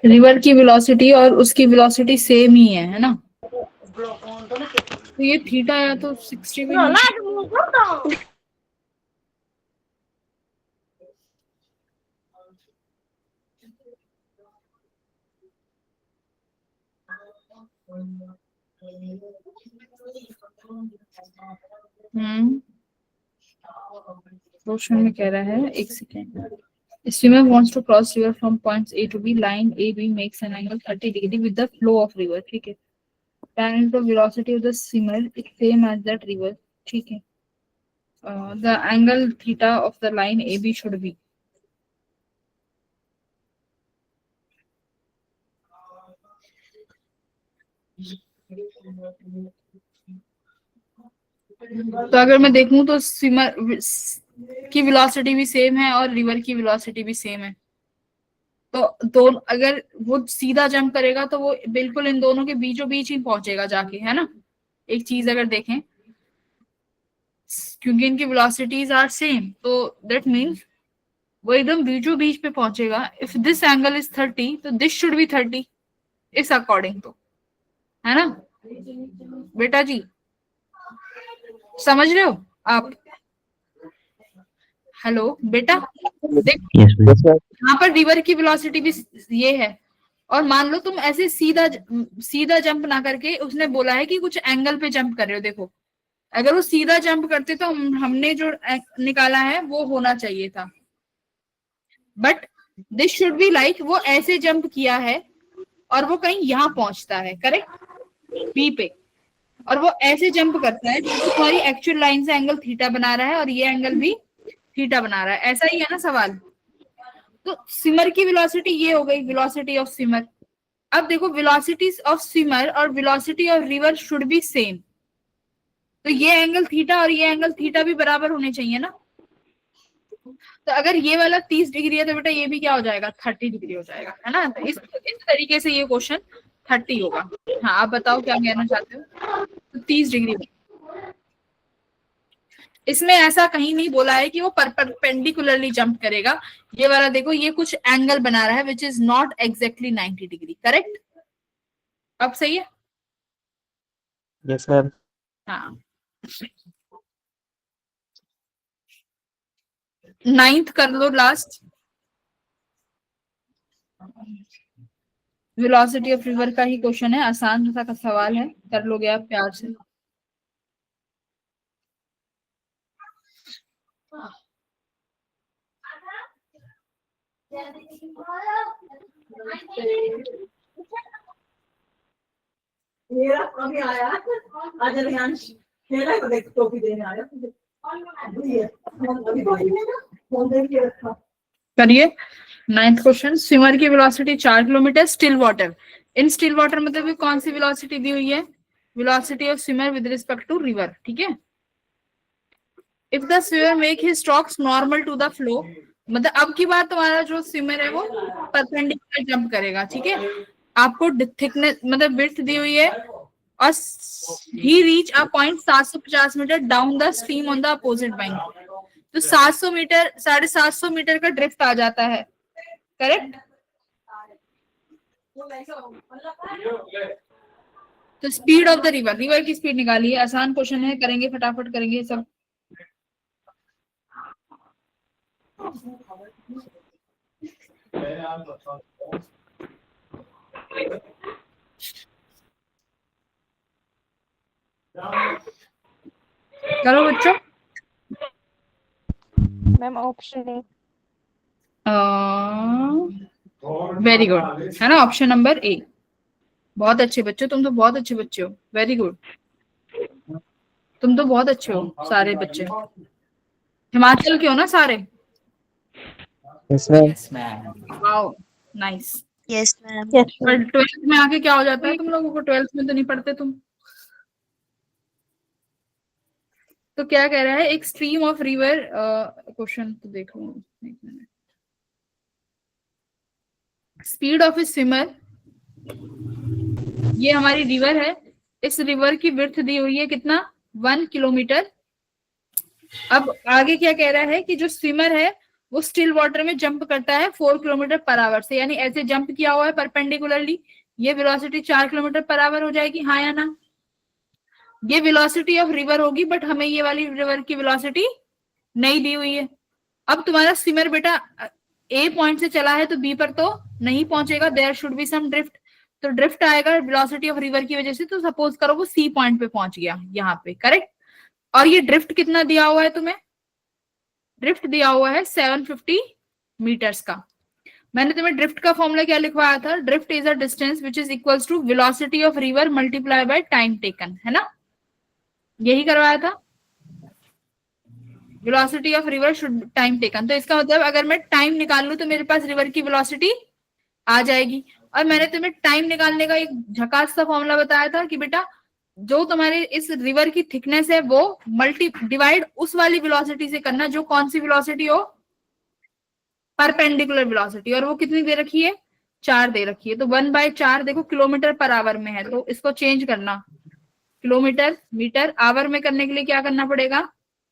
रिवर की वेलोसिटी और उसकी वेलोसिटी सेम ही है ना, तो ये थीटा या तो 60 में क्वेश्चन में कह रहा है, एक second, swimmer wants to cross river from points A to B. Line AB makes an angle 30 degree with the flow of river. ठीक है, magnitude of velocity of the swimmer is same as that river. ठीक है, the angle theta of the line AB should be, तो अगर मैं देखूं तो swimmer की वेलोसिटी भी सेम है और रिवर की वेलोसिटी भी सेम है, तो दोनों अगर वो सीधा जंप करेगा तो वो बिल्कुल इन दोनों के बीचों बीच ही पहुंचेगा जाके, है ना। एक चीज अगर देखें, क्योंकि इनकी वेलोसिटीज आर सेम, तो दैट मीन्स वो एकदम बीचों बीच पे पहुंचेगा। इफ दिस एंगल इज 30 तो दिस शुड बी 30 इस अकॉर्डिंग, तो है ना बेटा जी, समझ रहे हो आप। हेलो बेटा, देख यहाँ पर रिवर की वेलोसिटी भी ये है, और मान लो तुम ऐसे सीधा जंप ना करके, उसने बोला है कि कुछ एंगल पे जंप कर रहे हो, देखो अगर वो सीधा जंप करते तो हमने जो निकाला है वो होना चाहिए था, but this should be like वो ऐसे जंप किया है और वो कहीं यहाँ पहुंचता है, करेक्ट, बी पे, और वो ऐसे जंप करता है जो तुम्हारी एक्चुअल लाइन से एंगल थीटा बना रहा है और ये एंगल भी थीटा बना रहा है, ऐसा ही है ना सवाल। तो स्विमर की वेलोसिटी ये हो गई, वेलोसिटी ऑफ स्विमर। अब देखो वेलोसिटी ऑफ स्विमर और velocity of river should be same, तो ये एंगल थीटा और ये एंगल थीटा भी बराबर होने चाहिए ना। तो अगर ये वाला 30 डिग्री है तो बेटा ये भी क्या हो जाएगा, 30 डिग्री हो जाएगा, है ना। तो इस तरीके से ये क्वेश्चन 30 होगा। हाँ आप बताओ क्या कहना चाहते हो। तो 30 डिग्री इसमें ऐसा कहीं नहीं बोला है कि वो परपेंडिकुलरली जंप करेगा। ये वाला देखो, ये कुछ एंगल बना रहा है which is not exactly 90 degree, correct. अब सही है। Yes, ma'am. हाँ, 9th कर लो लास्ट, वेलोसिटी ऑफ रिवर का ही क्वेश्चन है, आसान सा का सवाल है, कर लोगे आप प्यार से। मेरा अभी आया आज रियांश मेरा को देख टोपी देने आया करिए। 9th क्वेश्चन, स्विमर की velocity 4 kilometre still water. In still water मतलब भी कौन सी वेलोसिटी दी हुई है, velocity of swimmer with respect to river, ठीक है। If the swimmer make his strokes normal to the flow, मतलब अब की बार तुम्हारा जो स्विमर है वो परपेंडिकुलर जंप करेगा, ठीक है। आपको थिकनेस मतलब विड्थ दी हुई है और ही reach a point 750 metre down the stream on the opposite bank, तो 700 मीटर 750 मीटर का ड्रिफ्ट आ जाता है, करेक्ट। तो speed of the river, river की स्पीड निकालिए, आसान क्वेश्चन है, करेंगे फटाफट करेंगे सब। करो बच्चों। Ma'am option A. Very good, है ना, ऑप्शन नंबर ए। बहुत अच्छे बच्चों, तुम तो बहुत अच्छे बच्चे हो, वेरी गुड, तुम तो बहुत अच्छे हो सारे बच्चे। हिमाचल के हो ना सारे? Yes ma'am. Yes, ma'am. Wow, nice. Yes ma'am. पर 12th में आके क्या हो जाता है तुम लोगों को? 12th में तो नहीं पढ़ते तुम। तो क्या कह रहा है, एक स्ट्रीम ऑफ रिवर, क्वेश्चन तो देख लो एक minute. Speed of A swimmer, ये हमारी रिवर है, इस रिवर की विड्थ दी हुई है कितना, 1 किलोमीटर। अब आगे क्या कह रहा है कि जो स्विमर है वो स्टिल वाटर में जंप करता है 4 किलोमीटर पर आवर से, यानी ऐसे जंप किया हुआ है परपेंडिकुलरली, ये वेलोसिटी 4 किलोमीटर पर आवर हो जाएगी, हाँ या ना? ये वेलोसिटी ऑफ रिवर होगी, बट हमें ये वाली रिवर की वेलोसिटी नहीं दी हुई है। अब तुम्हारा स्विमर बेटा ए पॉइंट से चला है तो बी पर तो नहीं पहुंचेगा, there should be some drift, तो ड्रिफ्ट आएगा वेलोसिटी ऑफ रिवर की वजह से। तो सपोज करो वो सी पॉइंट पे पहुंच गया यहाँ पे, करेक्ट। और ये ड्रिफ्ट कितना दिया हुआ है तुम्हें? ड्रिफ्ट दिया हुआ है 750 मीटर्स का। मैंने तुम्हें ड्रिफ्ट का फॉर्मूला क्या लिखवाया था? Drift is a distance which is equals to velocity of river multiply by time taken, है ना? यही करवाया था, velocity of river should time taken. तो इसका मतलब अगर मैं टाइम निकाल लूं तो मेरे पास रिवर की वेलोसिटी आ जाएगी। और मैंने तुम्हें टाइम निकालने का एक झकास सा फॉर्मूला बताया था कि बेटा जो तुम्हारे इस रिवर की थिकनेस है वो मल्टी डिवाइड उस वाली वेलोसिटी से करना जो कौन सी वेलोसिटी हो, परपेंडिकुलर वेलोसिटी, और वो कितनी दे रखी है, 4 दे रखी है। तो 1/4 देखो किलोमीटर पर आवर में है, तो इसको चेंज करना, किलोमीटर मीटर आवर में करने के लिए क्या करना पड़ेगा,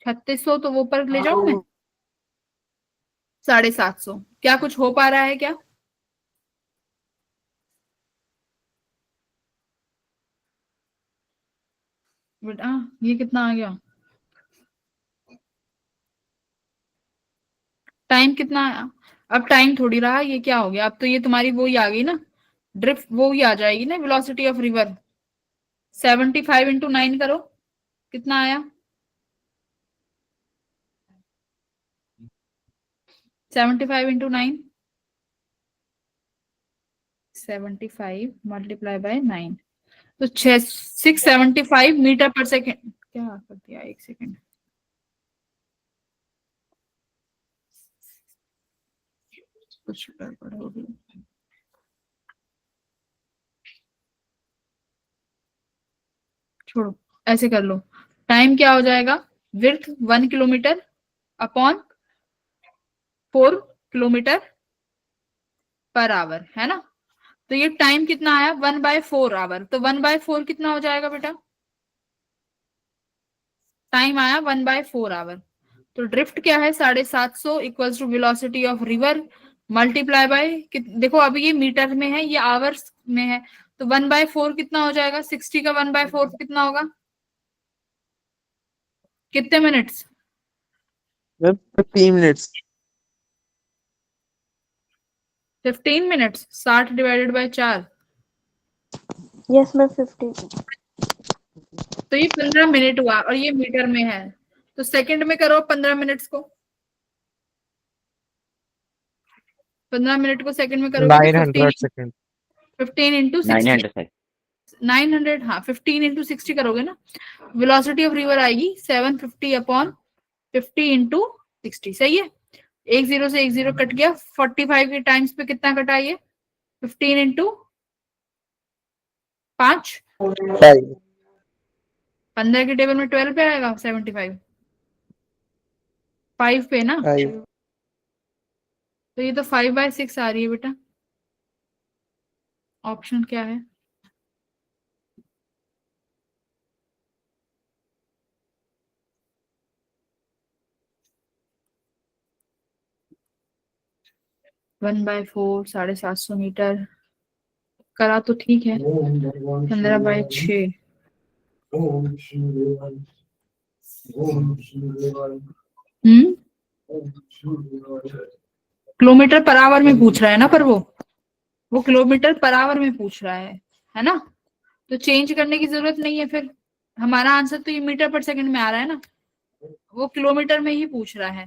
3600, तो वो ऊपर ले जाऊं मैं 750। क्या कुछ हो पा रहा है क्या? बेटा ये कितना आ गया, टाइम कितना आया? अब टाइम थोड़ी रहा, ये क्या हो गया, अब तो ये तुम्हारी वो ही आ गई ना, ड्रिफ्ट वो ही आ जाएगी ना, वेलोसिटी ऑफ रिवर। 75 इंटू 9 करो, कितना आया? 75 इंटू 9, 75 मल्टीप्लाई बाय 9, तो 675 मीटर पर सेकेंड। क्या कर दिया, एक सेकेंड, कुछ गड़बड़ हो गई। छोड़ो, ऐसे कर लो, टाइम क्या हो जाएगा, width 1 kilometre upon 4 kilometre per our, है ना? तो ये टाइम कितना आया, 1/4 आवर। तो 1/4 कितना हो जाएगा बेटा, टाइम आया 1/4 आवर। तो ड्रिफ्ट क्या है, 750 equals to velocity of river multiply by, देखो अभी ये मीटर में है, ये आवर्स में है, तो 1/4 कितना हो जाएगा, 60 का 1/4 कितना होगा, कितने minutes? 15 minutes. 15 minutes, 60 divided by 4, yes ma'am 50। तो ये 15 मिनट हुआ, और ये मीटर में है, तो सेकंड में करो 15 मिनट्स को, 15 मिनट को सेकंड में करोगे तो 900 सेकंड। 15 इंटू 60, 900, हाँ 15 इंटू 60 करोगे ना, वेलोसिटी ऑफ रिवर आएगी 750 अपॉन 50 इंटू 60, सही है। एक जीरो से एक जीरो कट गया, 45 के टाइम्स पे कितना कटा ये, 15 इंटू 5, 15 के टेबल में 12 पे आएगा, 75 5 पे ना, तो ये तो 5/6 आ रही है बेटा। ऑप्शन क्या है, वन बाय 4, 750 मीटर करा तो ठीक है, 15/6, किलोमीटर पर आवर में पूछ रहा है ना, पर वो किलोमीटर पर आवर में पूछ रहा है ना। तो चेंज करने की जरूरत नहीं है, फिर हमारा आंसर तो ये मीटर पर सेकंड में आ रहा है ना, वो किलोमीटर में ही पूछ रहा है,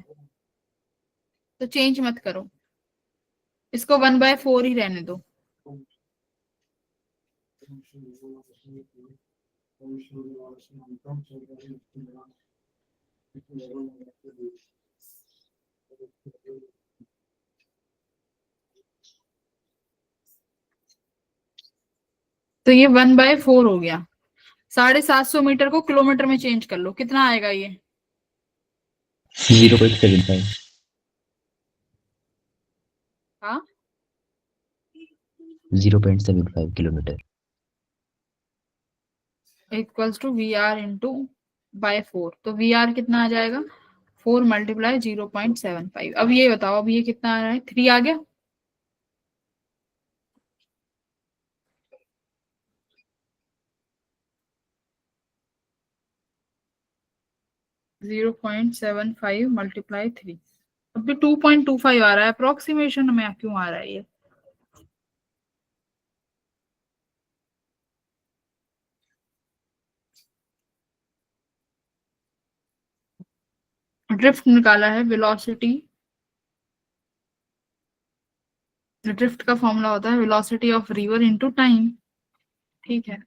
तो चेंज मत करो, इसको 1/4 ही रहने दो। तो ये 1/4 हो गया। 750 मीटर को किलोमीटर में चेंज कर लो, कितना आएगा ये? 0.75 हाँ 0.75 kilometre. Equals to VR into by 4, तो VR कितना आ जाएगा? 4 × 0.75। अब ये बताओ, अब ये कितना आ रहा है? 3 आ गया। जीरो 0.75 × 3, अब भी 2.25 आ रहा है। अप्रोक्सीमेशन में क्यों आ रहा है ये? ड्रिफ्ट निकाला है, वेलोसिटी, ड्रिफ्ट का फॉर्मूला होता है velocity of river into time, ठीक है।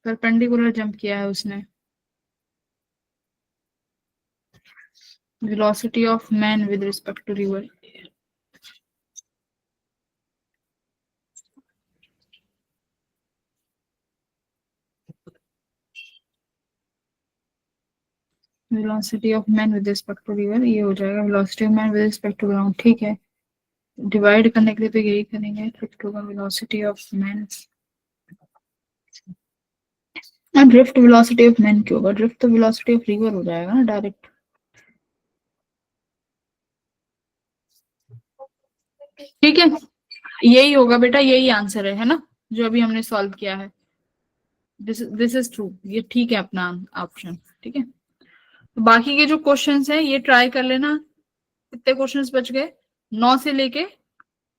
परपेंडिकुलर जंप किया है उसने। Velocity of man with respect to river, velocity of man with respect to river, ये हो जाएगा velocity of man with respect to ground, ठीक है। डिवाइड करने के लिए तो यही करेंगे, ड्रिफ्ट होगा velocity of man. Drift velocity of man क्यों होगा? ड्रिफ्ट तो वेलोसिटी ऑफ रिवर हो जाएगा ना डायरेक्ट। ठीक है, यही होगा बेटा, यही आंसर है ना, जो अभी हमने सॉल्व किया है। दिस इज ट्रू, ये ठीक है अपना ऑप्शन, ठीक है। तो बाकी के जो क्वेश्चंस हैं ये ट्राई कर लेना। कितने क्वेश्चंस बच गए? 9 से लेके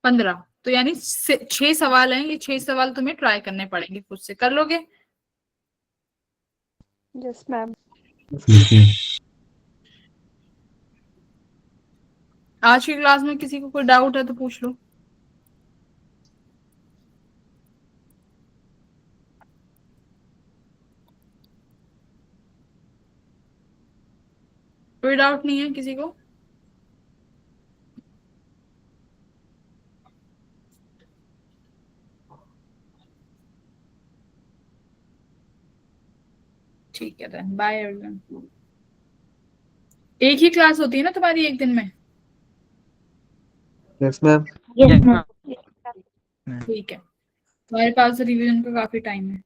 15, तो यानी 6 सवाल हैं, ये 6 सवाल तुम्हें ट्राई करने पड़ेंगे, खुद से कर लोगे? Yes, ma'am. आज की क्लास में किसी को कोई डाउट है तो पूछ लो। कोई डाउट नहीं है किसी को? ठीक है, then बाय एवरीवन। एक ही क्लास होती है ना तुम्हारी एक दिन में? Yes ma'am. Yes, Yes, ma'am. ma'am. ठीक है, तुम्हारे पास रिवीजन का काफी टाइम है।